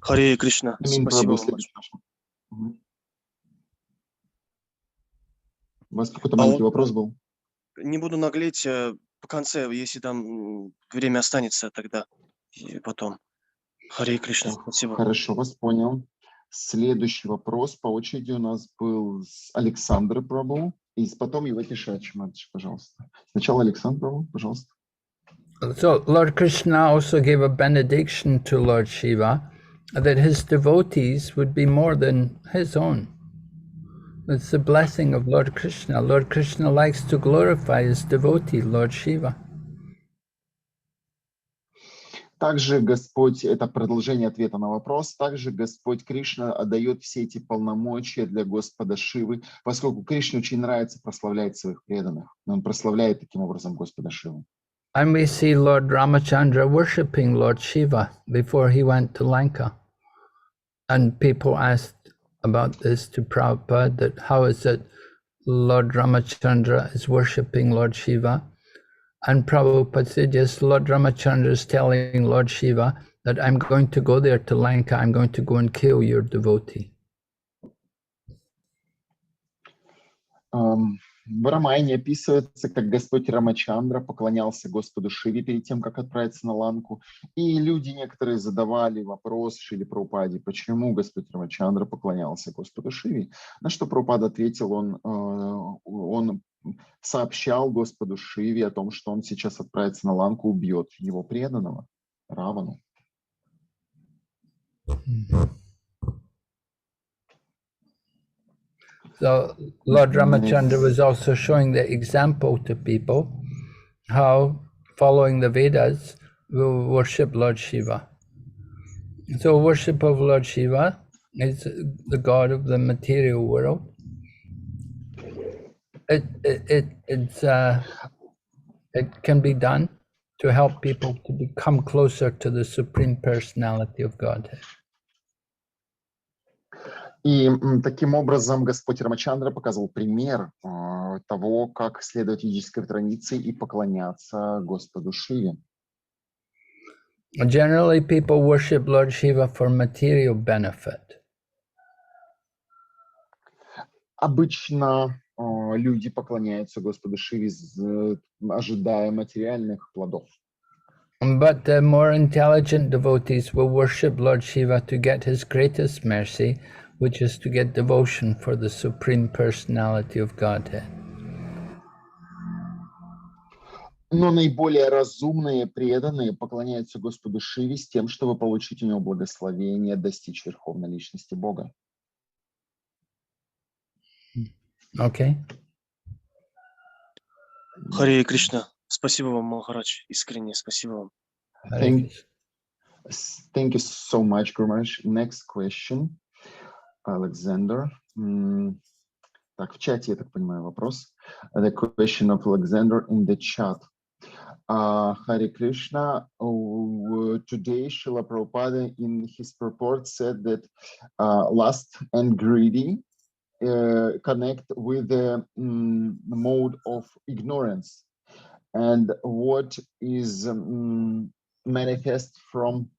Харе Кришна, спасибо вам. У вас какой-то маленький вопрос был? Не буду наглеть, по конце, если там время останется, тогда и потом. Харе Кришна, спасибо. Хорошо, вас понял. Следующий вопрос по очереди у нас был с Александра Прабhu, и потом его Тишачмадж, пожалуйста. Сначала Александр Прабhu, пожалуйста. So Lord Krishna also gave a benediction to Lord Shiva that his devotees would be more than his own. It's the blessing of Lord Krishna. Lord Krishna likes to glorify his devotee, Lord Shiva. Также Господь, это продолжение ответа на вопрос, также Господь Кришна отдает все эти полномочия для Господа Шивы, поскольку Кришне очень нравится прославлять своих преданных. Он прославляет таким образом Господа Шиву. And we see Lord Ramachandra worshipping Lord Shiva before he went to Lanka. And people asked about this to Prabhupada, that how is it Lord Ramachandra is worshipping Lord Shiva? And Prabhupada said, yes, Lord Ramachandra is telling Lord Shiva that I'm going to go there to Lanka, I'm going to go and kill your devotee. В Рамайне описывается, как Господь Рамачандра поклонялся Господу Шиве перед тем, как отправиться на Ланку. И люди некоторые задавали вопрос Шиле Прабхупаде, почему Господь Рамачандра поклонялся Господу Шиве. На что Прабхупада ответил, он сообщал Господу Шиве о том, что он сейчас отправится на Ланку, убьет его преданного, Равану. So Lord Ramachandra was also showing the example to people how, following the Vedas, we'll worship Lord Shiva. So worship of Lord Shiva is the God of the material world. It can be done to help people to become closer to the Supreme Personality of Godhead. И таким образом Господь Рамачандра показывал пример того, как следовать ведической традиции и поклоняться Господу Шиве. Generally, people worship Lord Shiva for material benefit. Обычно люди поклоняются Господу Шиве, ожидая материальных плодов. But the more intelligent devotees will worship Lord Shiva to get his greatest mercy, which is to get devotion for the Supreme Personality of Godhead. Но наиболее разумные, преданные поклоняются Господу Шиве с тем, чтобы получить у него благословение, достичь Верховной Личности Бога. Okay. Харе Кришна. Спасибо вам, Махарадж. Искренне спасибо вам. Thank you so much, Guru Maharaj. Next question. Alexander. Так, в чате, я так понимаю, вопрос. The question of Alexander in the chat. Hare Krishna, today Srila Prabhupada in his purport said that lust and greedy connect with the mode of ignorance, and what is manifest from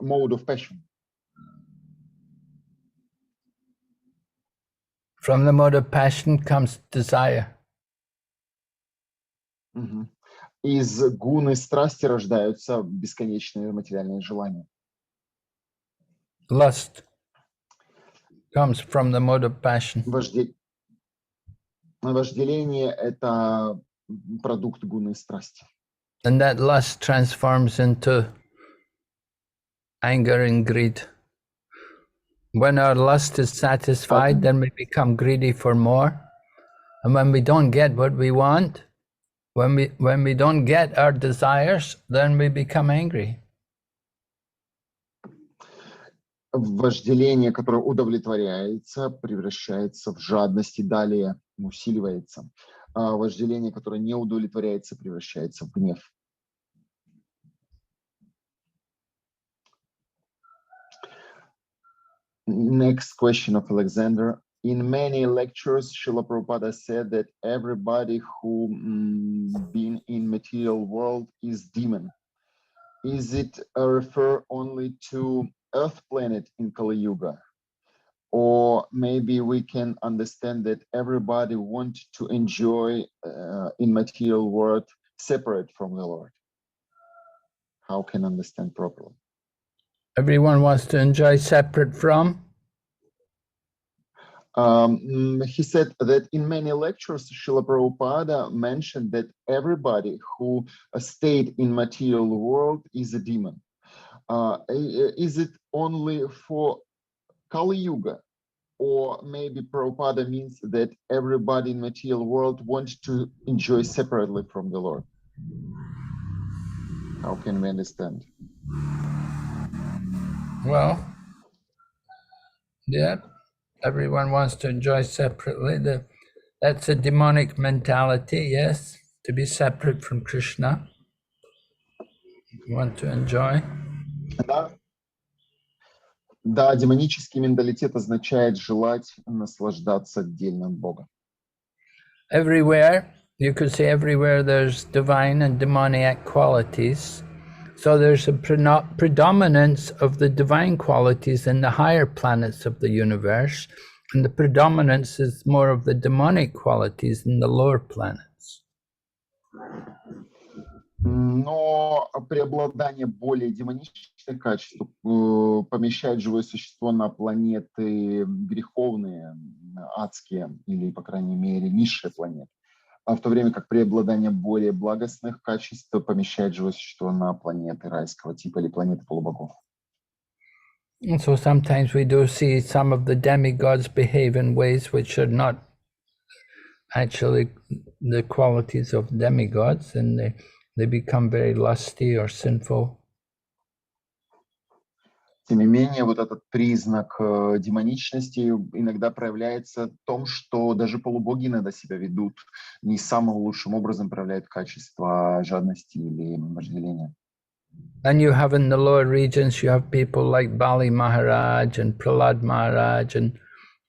mode of passion. From the mode of passion comes desire. Из гуны страсти рождаются бесконечные материальные желания. Lust comes from the mode of passion. Вожделение — это продукт гуны страсти. And that lust transforms into anger and greed. When our lust is satisfied, then we become greedy for more. And when we don't get what we want, when we don't get our desires, then we become angry. Вожделение, которое удовлетворяется, превращается в жадность и далее усиливается. А вожделение, которое не удовлетворяется, превращается в гнев. Next question of Alexander. In many lectures, Srila Prabhupada said that everybody who been in material world is demon. Is it refer only to Earth planet in Kali Yuga? Or maybe we can understand that everybody wants to enjoy in material world separate from the Lord. How can I understand properly? Everyone wants to enjoy separate from? He said that in many lectures, Srila Prabhupada mentioned that everybody who stayed in material world is a demon. Is it only for Kali Yuga? Or maybe Prabhupada means that everybody in material world wants to enjoy separately from the Lord? How can we understand? Well, yeah, everyone wants to enjoy separately. That's a demonic mentality, yes, to be separate from Krishna. You want to enjoy. Да, демонический менталитет означает желать наслаждаться отдельно от Бога. Everywhere, you could say everywhere there's divine and demoniac qualities. So there's a predominance of the divine qualities in the higher planets of the universe, and the predominance is more of the demonic qualities in the lower planets. Но преобладание более демонических качеств помещает живое существо на планеты греховные, адские, или, по крайней мере, низшие планеты. А в то время как преобладание более благостных качеств помещает живое существо на планеты райского типа или планеты полубогов. And so sometimes we do see some of the demigods behave in ways which are not actually the qualities of demigods, and they become very lusty or sinful. Тем не менее, вот этот признак демоничности иногда проявляется в том, что даже полубоги иногда себя ведут не самым лучшим образом, проявляют качества жадности или вожделения. And you have in the lower regions, you have people like Bali Maharaj and Prahlad Maharaj, and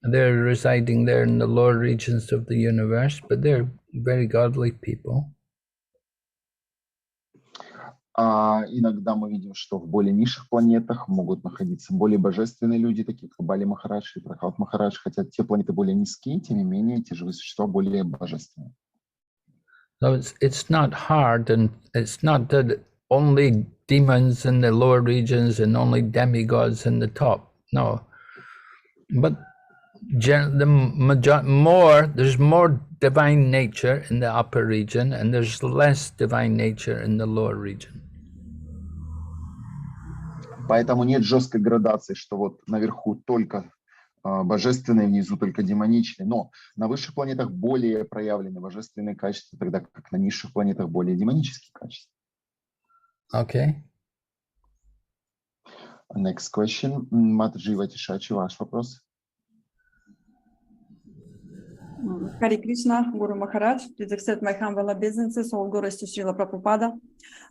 they're residing there in the lower regions of the universe, but they're very godly people. А иногда мы видим, что в более низших планетах могут находиться более божественные люди, такие как Бали Махарадж и Прахлад Махарадж, хотя те планеты более низкие, тем не менее, эти живые существа более божественные. So it's not hard, and it's not that only demons in the lower regions and only demigods in the top. No, but there's more divine nature in the upper region, and there's less divine nature in the lower region. Поэтому нет жесткой градации, что вот наверху только божественные, внизу только демоничные. Но на высших планетах более проявлены божественные качества, тогда как на низших планетах более демонические качества. Okay. Next question. Матаджи Ватишачи, ваш вопрос. Hare Krishna, Guru Maharaj, please accept my humble obeisances, all glories to Srila Prabhupada.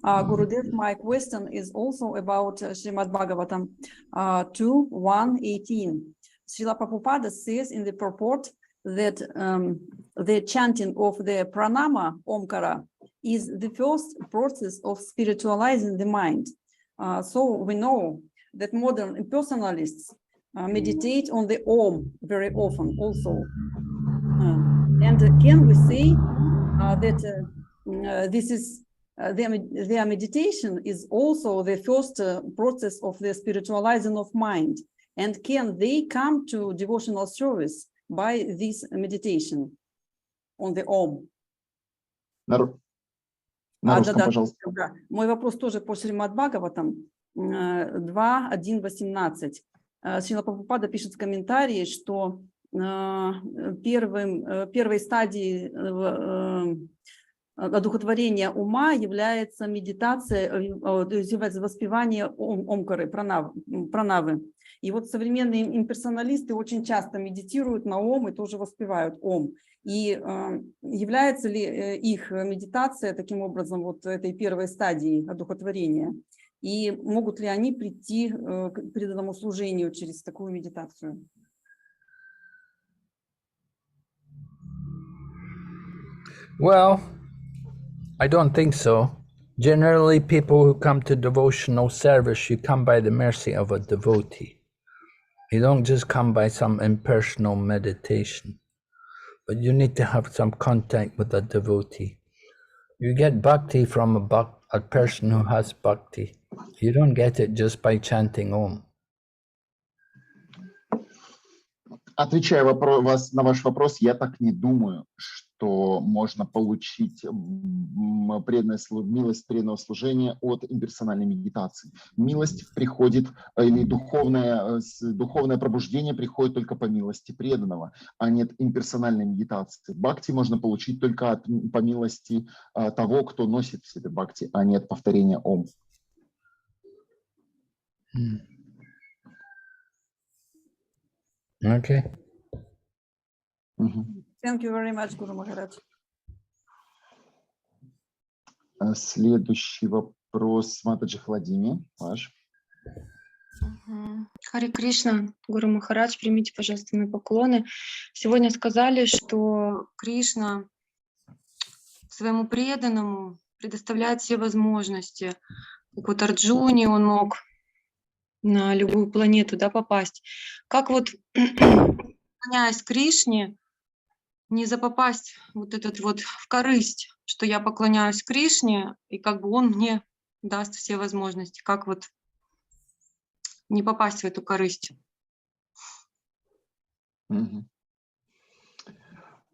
Gurudev, my question is also about Srimad Bhagavatam 2:1-18. Srila Prabhupada says in the purport that the chanting of the pranama, Omkara, is the first process of spiritualizing the mind. So we know that modern impersonalists meditate on the Om very often also. And can we say that this is their meditation is also the first process of the spiritualizing of mind? And can they come to devotional service by this meditation on the Om? На русском, пожалуйста. Да. Мой вопрос тоже по Шримад Бхагаватам 2:1-18. Шрила Прабхупада пишет в комментарии, что первой стадией одухотворения ума является медитация, является воспевание омкары, пранавы. И вот современные имперсоналисты очень часто медитируют на ом и тоже воспевают ом. И является ли их медитация таким образом вот этой первой стадией одухотворения? И могут ли они прийти к преданному служению через такую медитацию? Well, I don't think so. Generally, people who come to devotional service, you come by the mercy of a devotee. You don't just come by some impersonal meditation, but you need to have some contact with a devotee. You get bhakti from a person who has bhakti. You don't get it just by chanting Om. Отвечая на ваш вопрос, я так не думаю, что можно получить милость преданного служения от имперсональной медитации. Милость приходит, или духовное пробуждение приходит только по милости преданного, а не от имперсональной медитации. Бхакти можно получить только по милости того, кто носит в себе бхакти, а не от повторения Ом. Okay. Thank you very much, Guru Maharaj. Следующий вопрос Матаджи Хладини, ваш. Харе Кришна, Гуру Махарадж, примите, пожалуйста, мои поклоны. Сегодня сказали, что Кришна своему преданному предоставляет все возможности. Как вот Арджуне он мог на любую планету, да, попасть. Как вот, поклоняясь Кришне, не запопасть вот этот вот в корысть, что я поклоняюсь Кришне, и как бы он мне даст все возможности. Как вот не попасть в эту корысть?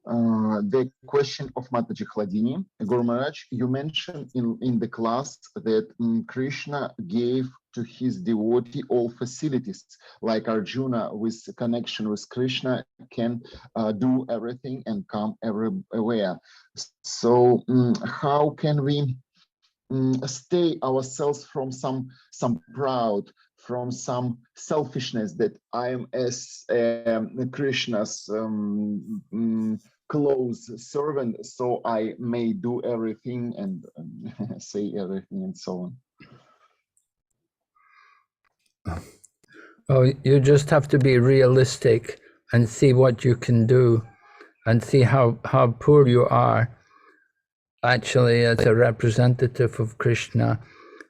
The question of Mataji Hladini. Guru Maharaj, you mentioned in the class that Krishna gave to his devotee all facilities, like Arjuna with connection with Krishna can do everything and come everywhere. So how can we stay ourselves from some proud, from some selfishness that I am as Krishna's close servant, so I may do everything and say everything and so on? Oh, you just have to be realistic and see what you can do and see how poor you are actually as a representative of Krishna,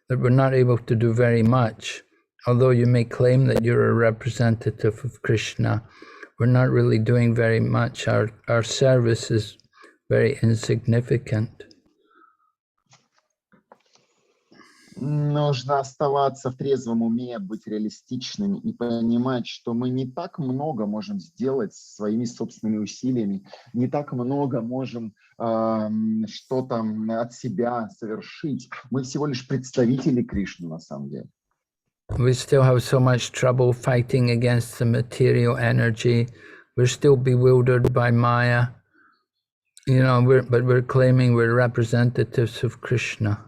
that we're not able to do very much. Although you may claim that you're a representative of Krishna, we're not really doing very much. Our service is very insignificant. Нужно оставаться в трезвом уме, быть реалистичными и понимать, что мы не так много можем сделать своими собственными усилиями, не так много можем что-то от себя совершить. Мы всего лишь представители Кришны на самом деле. We still have so much trouble fighting against the material energy. We're still bewildered by Maya. You know, but we're claiming we're representatives of Krishna.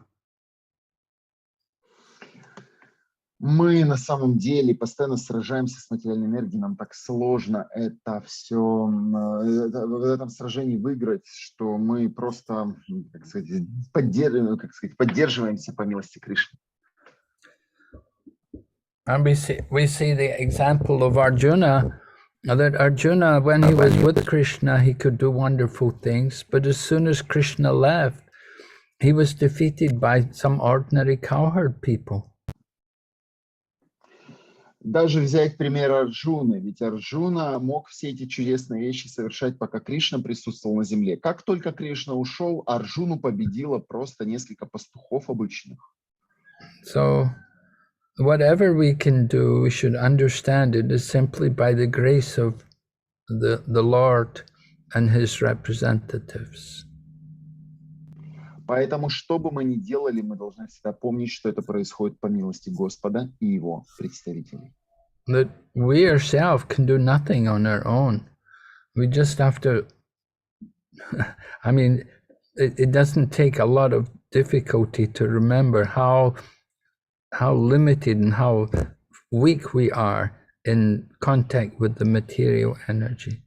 Мы на самом деле постоянно сражаемся с материальной энергией, нам так сложно это все, в этом сражении выиграть, что мы просто, как сказать, поддерживаемся по милости Кришны. And we see the example of Arjuna, that Arjuna, when he was with Krishna, he could do wonderful things, but as soon as Krishna left, he was defeated by some ordinary cowherd people. Даже взять пример Арджуны, ведь Арджуна мог все эти чудесные вещи совершать, пока Кришна присутствовал на земле. Как только Кришна ушел, Арджуну победило просто несколько пастухов обычных. So whatever we can do, we should understand it is simply by the grace of the Lord and his representatives. Поэтому, что бы мы ни делали, мы должны всегда помнить, что это происходит по милости Господа и его представителей. That we ourselves can do nothing on our own. We just have to, I mean, it doesn't take a lot of difficulty to remember how limited and how weak we are in contact with the material energy.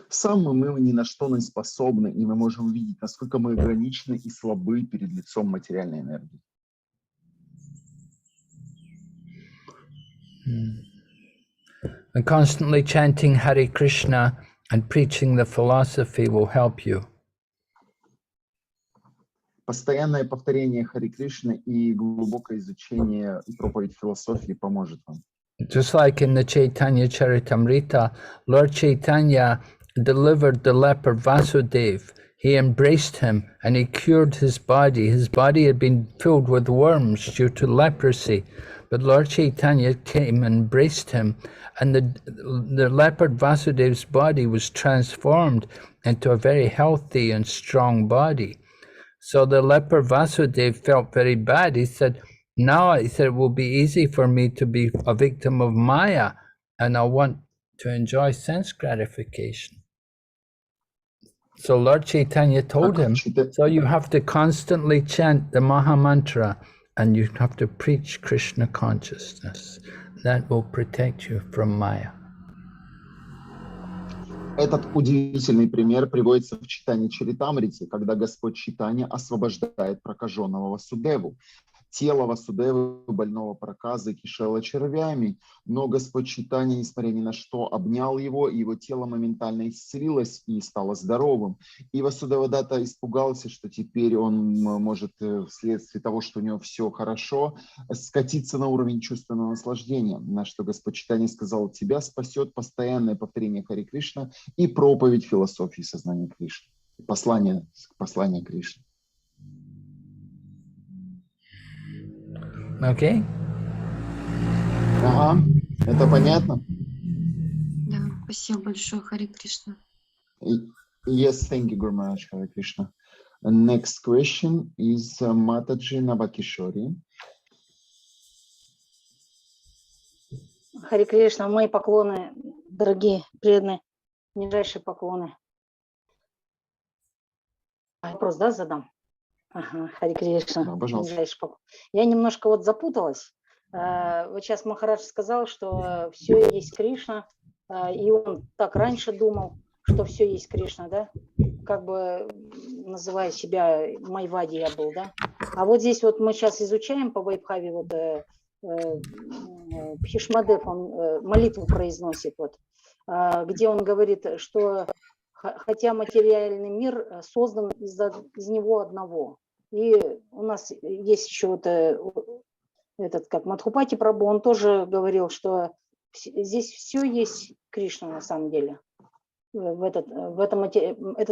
Сам мы ни на что не способны, и мы можем увидеть, насколько мы ограничены и слабы перед лицом материальной энергии. And constantly chanting Hare Krishna and preaching the philosophy will help you. Постоянное повторение Харе Кришны и глубокое изучение и проповедь философии поможет вам. Just like in the Chaitanya Charitamrita, Lord Chaitanya delivered the leper Vasudev. He embraced him and he cured his body. His body had been filled with worms due to leprosy. But Lord Chaitanya came and embraced him, and the leopard Vasudev's body was transformed into a very healthy and strong body. So the leper Vasudev felt very bad. He said, it will be easy for me to be a victim of Maya, and I want to enjoy sense gratification. So Lord Chaitanya told him, so you have to constantly chant the Maha Mantra, and you have to preach Krishna consciousness. That will protect you from Maya. Этот удивительный пример приводится в читании Чаритамрити, когда Господь Чайтанья освобождает прокаженного Васудеву. Тело Васудевы, больного проказой, кишело червями, но Господь Чайтанья, несмотря ни на что, обнял его, и его тело моментально исцелилось и стало здоровым. И Васудева Датта испугался, что теперь он может, вследствие того, что у него все хорошо, скатиться на уровень чувственного наслаждения. На что Господь Чайтанья сказал: тебя спасет постоянное повторение Харе Кришна и проповедь философии сознания Кришны. Послание Кришны. Okay? Ага, это понятно? Да, спасибо большое, Харе Кришна. Yes, thank you, Guru Maharaj, Hare Krishna. Next question is Mataji Navakishori. Харе Кришна, мои поклоны, дорогие, преданные, нижайшие поклоны. Вопрос, да, задам? Ага, Харе Кришна. Да, пожалуйста. Я немножко вот запуталась. Вот сейчас Махарадж сказал, что все есть Кришна, и он так раньше думал, что все есть Кришна, да? Как бы называя себя Майвади я был, да? А вот здесь вот мы сейчас изучаем по Вайбхаве, вот Пхишмадев, он молитву произносит, вот, где он говорит, что хотя материальный мир создан из него одного. И у нас есть еще вот этот, как Мадхупати Прабху, он тоже говорил, что здесь все есть Кришна на самом деле. Этот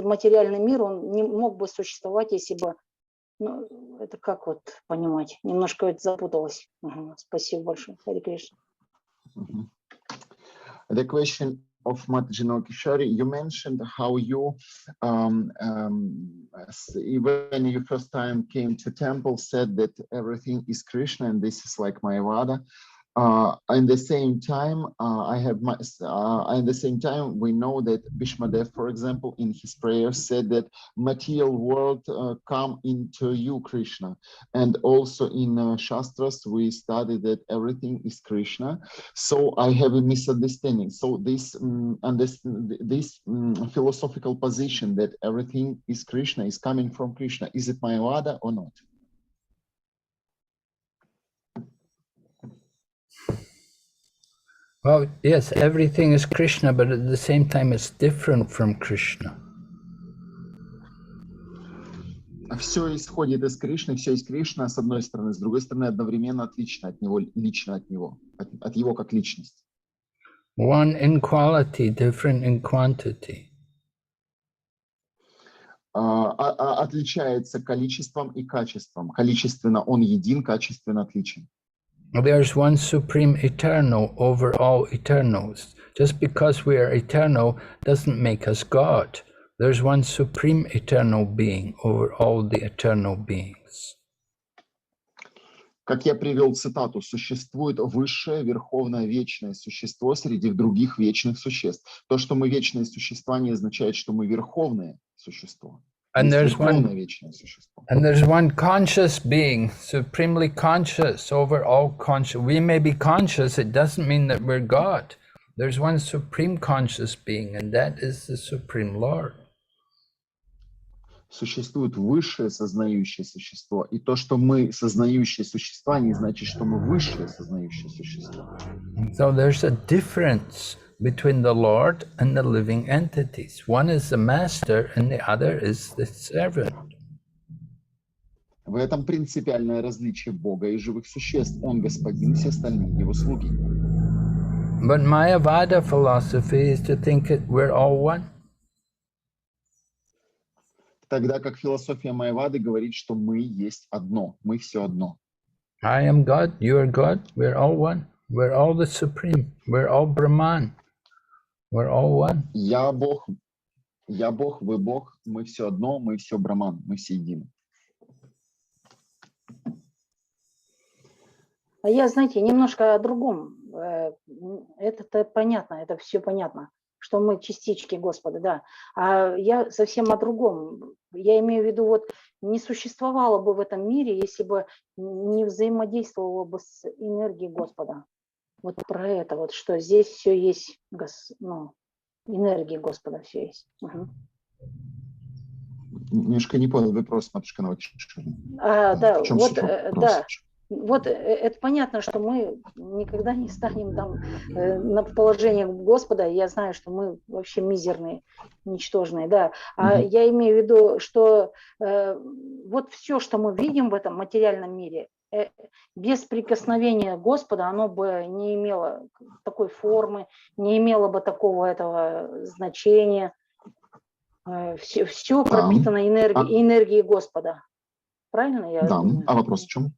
материальный мир, он не мог бы существовать, если бы, ну, это как вот понимать, немножко это запуталось. Спасибо большое, Харе Кришна. The question of Mataji Navakishori, you mentioned how you, when you first time came to temple, said that everything is Krishna and this is like Mayavada. In the same time, in the same time, we know that Bhishmadev, for example, in his prayer said that material world come into you, Krishna. And also in Shastras, we study that everything is Krishna. So I have a misunderstanding. So this philosophical position that everything is Krishna, is coming from Krishna, is it Mayavada or not? Well, yes, everything is Krishna, but at the same time it's different from Krishna. Все исходит из Кришны, все из Кришны, с одной стороны, с другой стороны, одновременно отлично от него, лично от него, от его как личности. One in quality, different in quantity. Отличается количеством и качеством. Количественно он един, качественно отличен. There's one supreme eternal over all eternals. Just because we are eternal doesn't make us God. There's one supreme eternal being over all the eternal beings. Как я привел цитату, существует высшее, верховное, вечное существо среди других вечных существ. То, что мы вечные существа, не означает, что мы верховное существо. And there's one conscious being, supremely conscious over all conscious. We may be conscious, it doesn't mean that we're God. There's one supreme conscious being, and that is the Supreme Lord. Существует высшее сознающее существо, и то, что мы сознающие существа, не значит, что мы высшее сознающее существо. So there's a difference between the Lord and the living entities. One is the master and the other is the servant. В этом принципиальное различие Бога и живых существ. Он господин, все остальные его слуги. But Mayavada philosophy is to think that we're all one. Тогда как философия Майявады говорит, что мы есть одно, мы все одно. I am God, you are God, we're all one. We're all the Supreme, we're all Brahman. We're all one. Я Бог, вы Бог, мы все одно, мы все Браман, мы все едины. А я, знаете, немножко о другом. Это понятно, это все понятно, что мы частички Господа, да. А я совсем о другом. Я имею в виду, вот не существовало бы в этом мире, если бы не взаимодействовало бы с энергией Господа. Вот про это, вот что здесь все есть, энергия Господа все есть. Угу. Немножко не понял вопрос, матушка Новочишина. Да, вот, да. Вот это понятно, что мы никогда не станем там на положение Господа. Я знаю, что мы вообще мизерные, ничтожные, да. А я имею в виду, что вот все, что мы видим в этом материальном мире, без прикосновения Господа оно бы не имело такой формы, не имело бы такого этого значения. Все пропитано энергией Господа. Правильно я думаю? А вопрос в чем?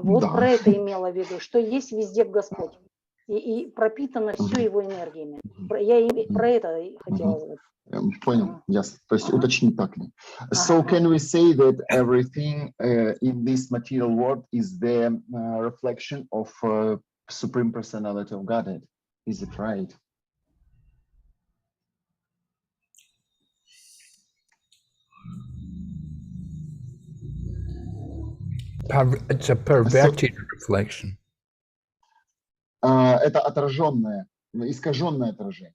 Вот про это имела в виду, что есть везде Господь. И пропитано все его энергиями. Я про это хотела сказать. Понял, ясно. То есть уточнить так ли. So can we say that everything in this material world is the reflection of Supreme Personality of Godhead? Is it right? It's a perverted reflection. Это отраженное, искаженное отражение.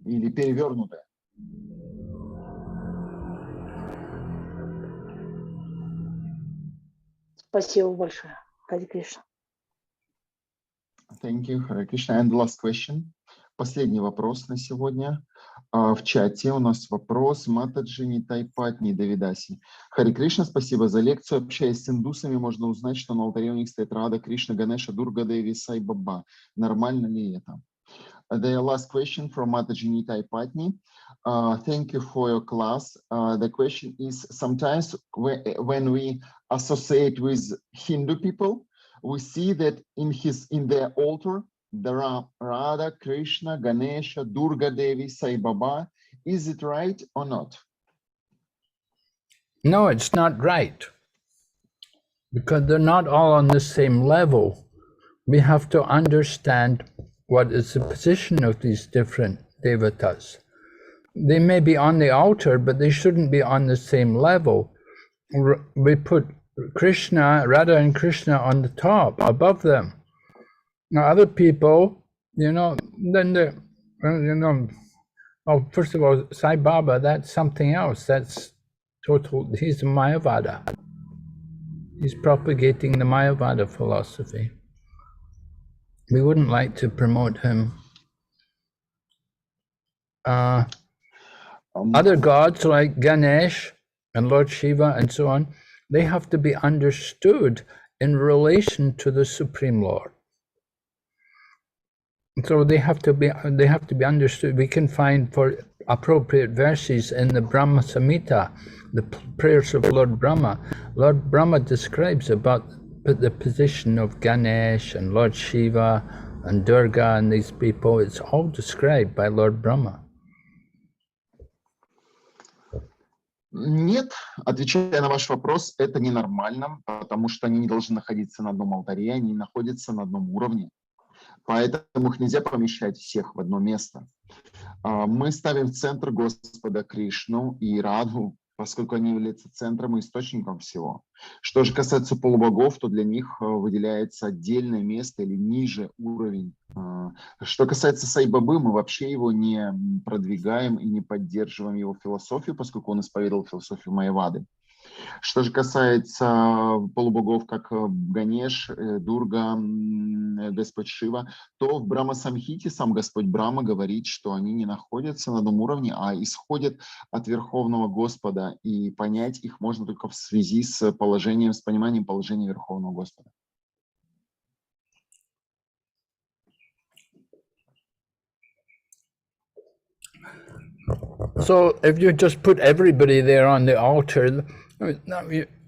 Или перевернутое. Спасибо большое, Харе Кришна. Thank you, Харе Кришна. And the last question. Последний вопрос на сегодня. В чате у нас вопрос Матаджи Нитайпатни Давидаси. Харе Кришна, спасибо за лекцию. Общаясь с индусами, можно узнать, что на алтаре у них стоит Рада, Кришна, Ганеша, Дурга, Деви, Сай Баба. Нормально ли это? The last question from Mataji Nitai Patni. Thank you for your class. The question is, sometimes when we associate with Hindu people, we see that in their altar, there are Radha, Krishna, Ganesha, Durga Devi, Sai Baba. Is it right or not? No, it's not right. Because they're not all on the same level. we have to understand what is the position of these different devatas. They may be on the altar, but they shouldn't be on the same level. We put Krishna, Radha and Krishna on the top, above them. Now other people, then they're, well, first of all, Sai Baba, that's something else. That's total, he's a Mayavada. He's propagating the Mayavada philosophy. We wouldn't like to promote him. Other gods like Ganesh and Lord Shiva and so on, they have to be understood in relation to the Supreme Lord. So they have to be understood. We can find for appropriate verses in the Brahma Samhita, the prayers of Lord Brahma. Lord Brahma describes about the position of Ganesh and Lord Shiva and Durga and these people. It's all described by Lord Brahma. Нет, отвечая на ваш вопрос, это ненормально, потому что они не должны находиться на одном алтаре, они находятся на одном уровне. Поэтому их нельзя помещать всех в одно место. Мы ставим в центр Господа Кришну и Радху, поскольку они являются центром и источником всего. Что же касается полубогов, то для них выделяется отдельное место или ниже уровень. Что касается Сай-Бабы, мы вообще его не продвигаем и не поддерживаем его философию, поскольку он исповедовал философию Майявады. Что же касается полубогов, как Ганеш, Дурга, Господь Шива, то в Брахма-самхите сам Господь Брахма говорит, что они не находятся на одном уровне, а исходят от Верховного Господа, и понять их можно только в связи с положением, с пониманием положения Верховного Господа. So if you just put everybody there on the altar,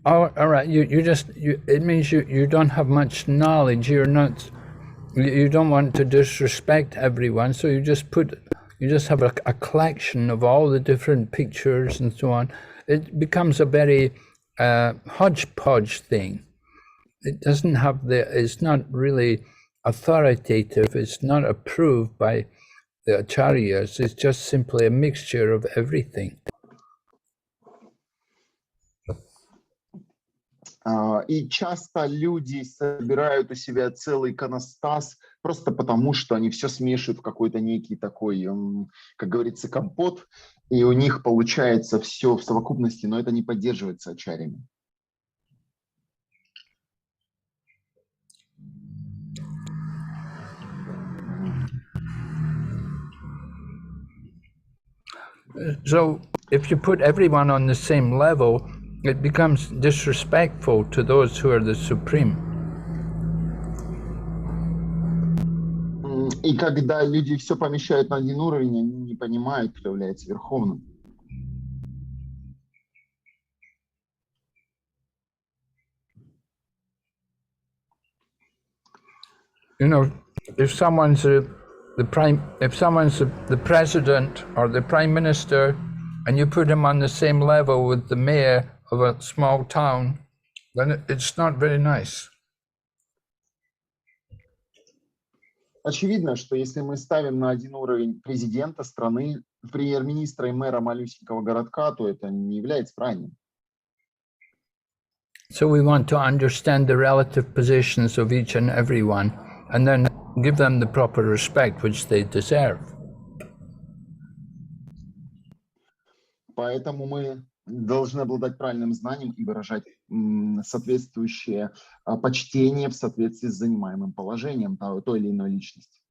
all right, it means you don't have much knowledge. You don't want to disrespect everyone, so you just have a collection of all the different pictures and so on. It becomes a very hodgepodge thing. It doesn't have it's not really authoritative. It's not approved by the acharyas. It's just simply a mixture of everything. И часто люди собирают у себя целый иконостас просто потому, что они все смешивают в какой-то некий такой, как говорится, компот, и у них получается все в совокупности, но это не поддерживается ачарьями. So if you put everyone on the same level, it becomes disrespectful to those who are the supreme. И когда люди все помещают на один уровень, они не понимают, кто является верховным. If someone's the president or the prime minister, and you put him on the same level with the mayor of a small town, then it's not very nice. Очевидно, что если мы ставим на один уровень президента страны, премьер-министра и мэра малюсенького городка, то это не является правильным. So we want to understand the relative positions of each and every one, and then give them the proper respect which they deserve. Поэтому мы должны обладать правильным знанием и выражать соответствующее почтение в соответствии с занимаемым положением той или иной личности.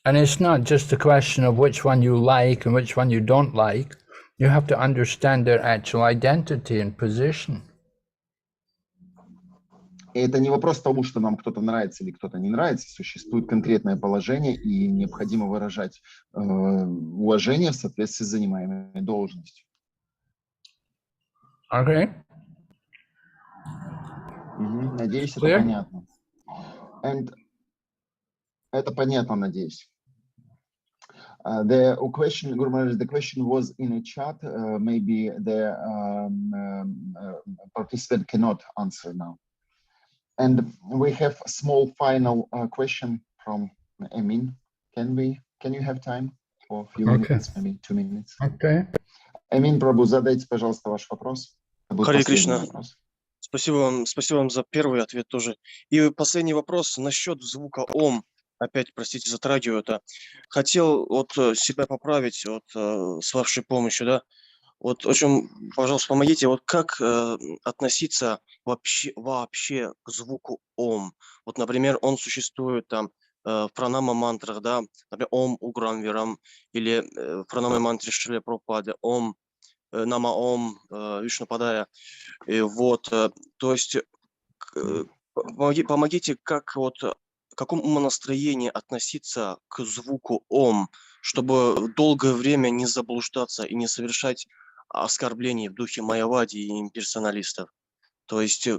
And it's not just a question of which one you like and which one you don't like. You have to understand their actual identity and position. И это не вопрос тому, что нам кто-то нравится или кто-то не нравится. Существует конкретное положение, и необходимо выражать уважение в соответствии с занимаемой должностью. Okay. Надеюсь, Clear? это понятно. Это понятно, надеюсь. The question was in a chat. Maybe the participant cannot answer now. And we have a small final question from Emin. Can you have time for a few minutes, maybe 2 minutes? Okay. Эмин Прабу, задайте, пожалуйста, ваш вопрос. Это будет Харе последний Кришна. вопрос. Спасибо вам за первый ответ тоже. И последний вопрос насчет звука ом. Опять, простите, затрагиваю это. Хотел себя поправить с вашей помощью, да. Очень, пожалуйста, помогите, как относиться вообще к звуку ом? Например, он существует там в пранама-мантрах, да, например, ом уграм вирам, или в пранама-мантре Шрила Прабхупады, ом, нама ом, Вишнупадая. То есть помогите, к какому умонастроению относиться к звуку ом, чтобы долгое время не заблуждаться и не совершать оскорблений в духе майявади и имперсоналистов. То есть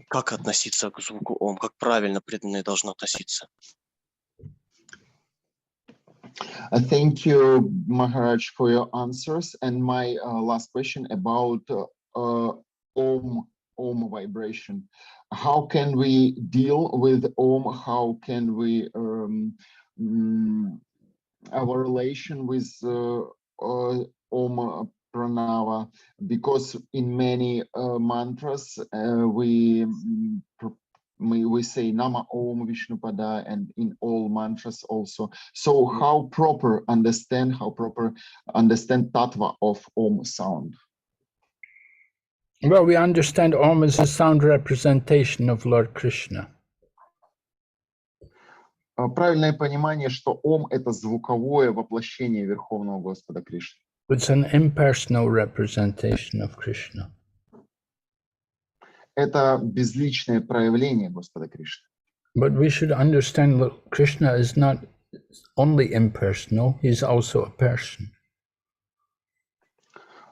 как относиться к звуку ом, как правильно преданные должны относиться. Thank you, Maharaj, for your answers. And my last question about Om vibration. How can we deal with Om? How can we our relation with Om Pranava? Because in many mantras we say Nama Om Vishnupada, and in all mantras also. So how proper understand Tattva of Om sound? Well, we understand Om as a sound representation of Lord Krishna. Правильное понимание, что Ом — это звуковое воплощение Верховного Господа Кришны. It's an impersonal representation of Krishna. Это безличное проявление Господа Кришны. But we should understand that Krishna is not only impersonal, he's also a person.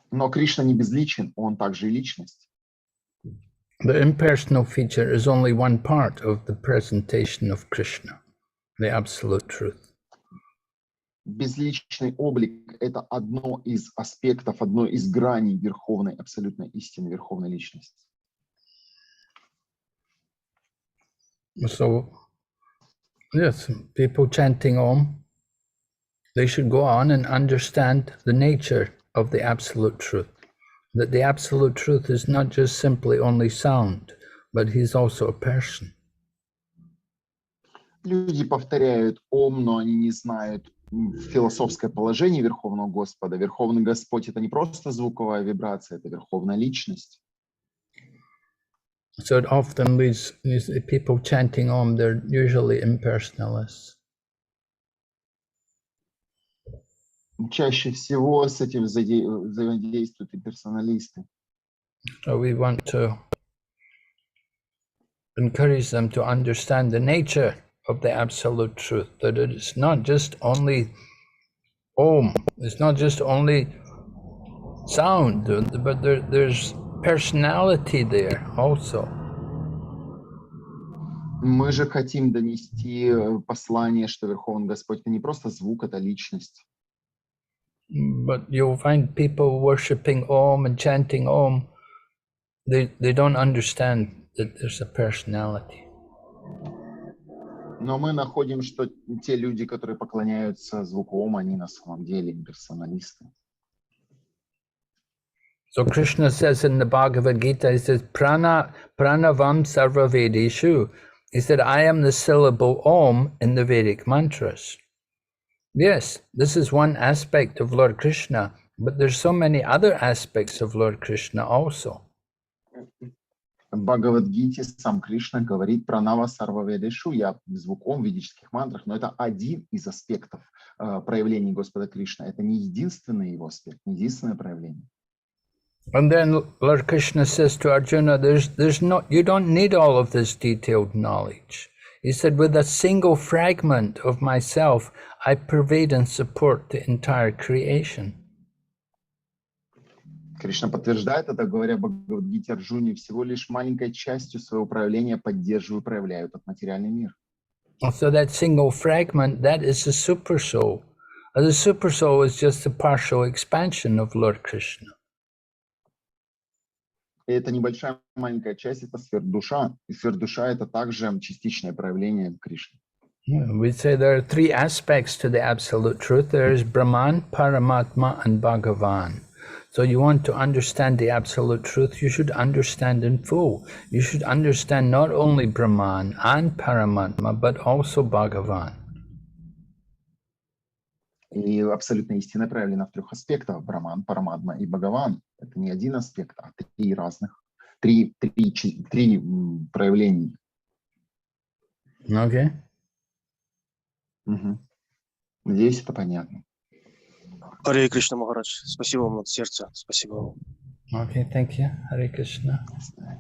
Но Кришна не безличен, он также и личность. The impersonal feature is only one part of the presentation of Krishna, the absolute truth. Безличный облик — это одно из аспектов, одно из граней верховной, абсолютной истины, верховной личности. So, yes, people chanting Om, they should go on and understand the nature of the absolute truth. That the absolute truth is not just simply only sound, but he's also a person. Люди повторяют Ом, но они не знают философское положение Верховного Господа. Верховный Господь — это не просто звуковая вибрация, это верховная личность. So it often leads these people chanting Om, they're usually impersonalists. Чаще всего с этим взаимодействуют и персоналисты. So we want to encourage them to understand the nature of the absolute truth, that it's not just only Om, it's not just only sound, but there's personality there also. Мы же хотим донести послание, что Верховный Господь — это не просто звук, это личность. But you'll find people worshipping Om and chanting Om, they don't understand that there's a personality. Но мы находим, что те люди, которые поклоняются звуку Ом, они на самом деле имперсоналисты. So Krishna says in the Bhagavad Gita, he says, Pranavam sarva Vedeshu. He said, I am the syllable Om in the Vedic mantras. Yes, this is one aspect of Lord Krishna, but there's so many other aspects of Lord Krishna also. В Бхагавад-гите сам Кришна говорит про Нава Сарваведешу, я звук Ом в ведических мантрах, но это один из аспектов проявлений Господа Кришны. Это не единственный его аспект, не единственное проявление. And then Lord Krishna says to Arjuna, you don't need all of this detailed knowledge. He said, with a single fragment of myself, I pervade and support the entire creation. Кришна подтверждает это, говоря в Бхагавад-гите Арджуне, всего лишь маленькой частью своего проявления поддерживаю и проявляю этот материальный мир. So that single fragment, that is the super soul. The super soul is just a partial expansion of Lord Krishna. это небольшая маленькая часть, это сверхдуша. И сверхдуша — это также частичное проявление Кришны. We say there are three aspects to the absolute truth. There is Brahman, Paramatma, and Bhagavan. So you want to understand the absolute truth, you should understand in full. You should understand not only Brahman and Paramatma, but also Bhagavan. И абсолютная истина проявлена в трех аспектах: Браман, Параматма и Бхагаван. Это не один аспект, а три разных, три проявления. Okay. Угу. Надеюсь, это понятно. Харе Кришна, Махарадж. Спасибо вам от сердца. Спасибо вам. Okay, thank you. Hare Krishna.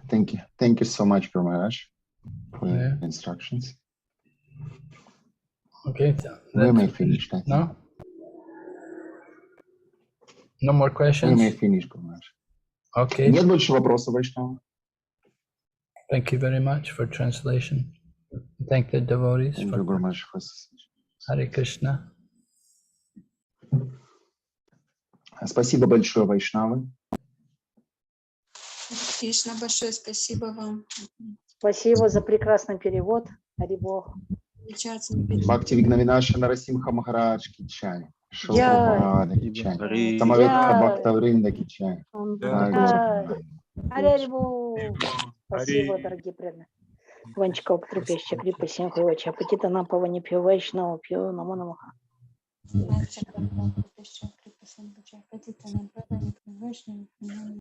Thank you. Thank you so much, Guru Maharaj, for Yeah. your instructions. Okay. We may finish, I think. No? No more We questions? may finish, Guru Maharaj. Okay. Нет больше вопросов, Вайшнава? Thank you very much for translation. Thank the devotees Thank for you, Guru Maharaj. Hare Krishna. Спасибо большое, Вайшнавы. Кришна, большое спасибо вам. Спасибо за прекрасный перевод. Хари Бог. Замечательный перевод. Бхакти Вигнавинаша Нарасимха Махарадж Кичай. Шилпрапада Кичай. Харе Самавета Я- Бхактавринда Кичай. Хари Бог. Спасибо, дорогие преданные. Ванчка Патрупеща, Крипа Симховича, Патита Напава Непью Вайшнава, Пью Намо Намаха.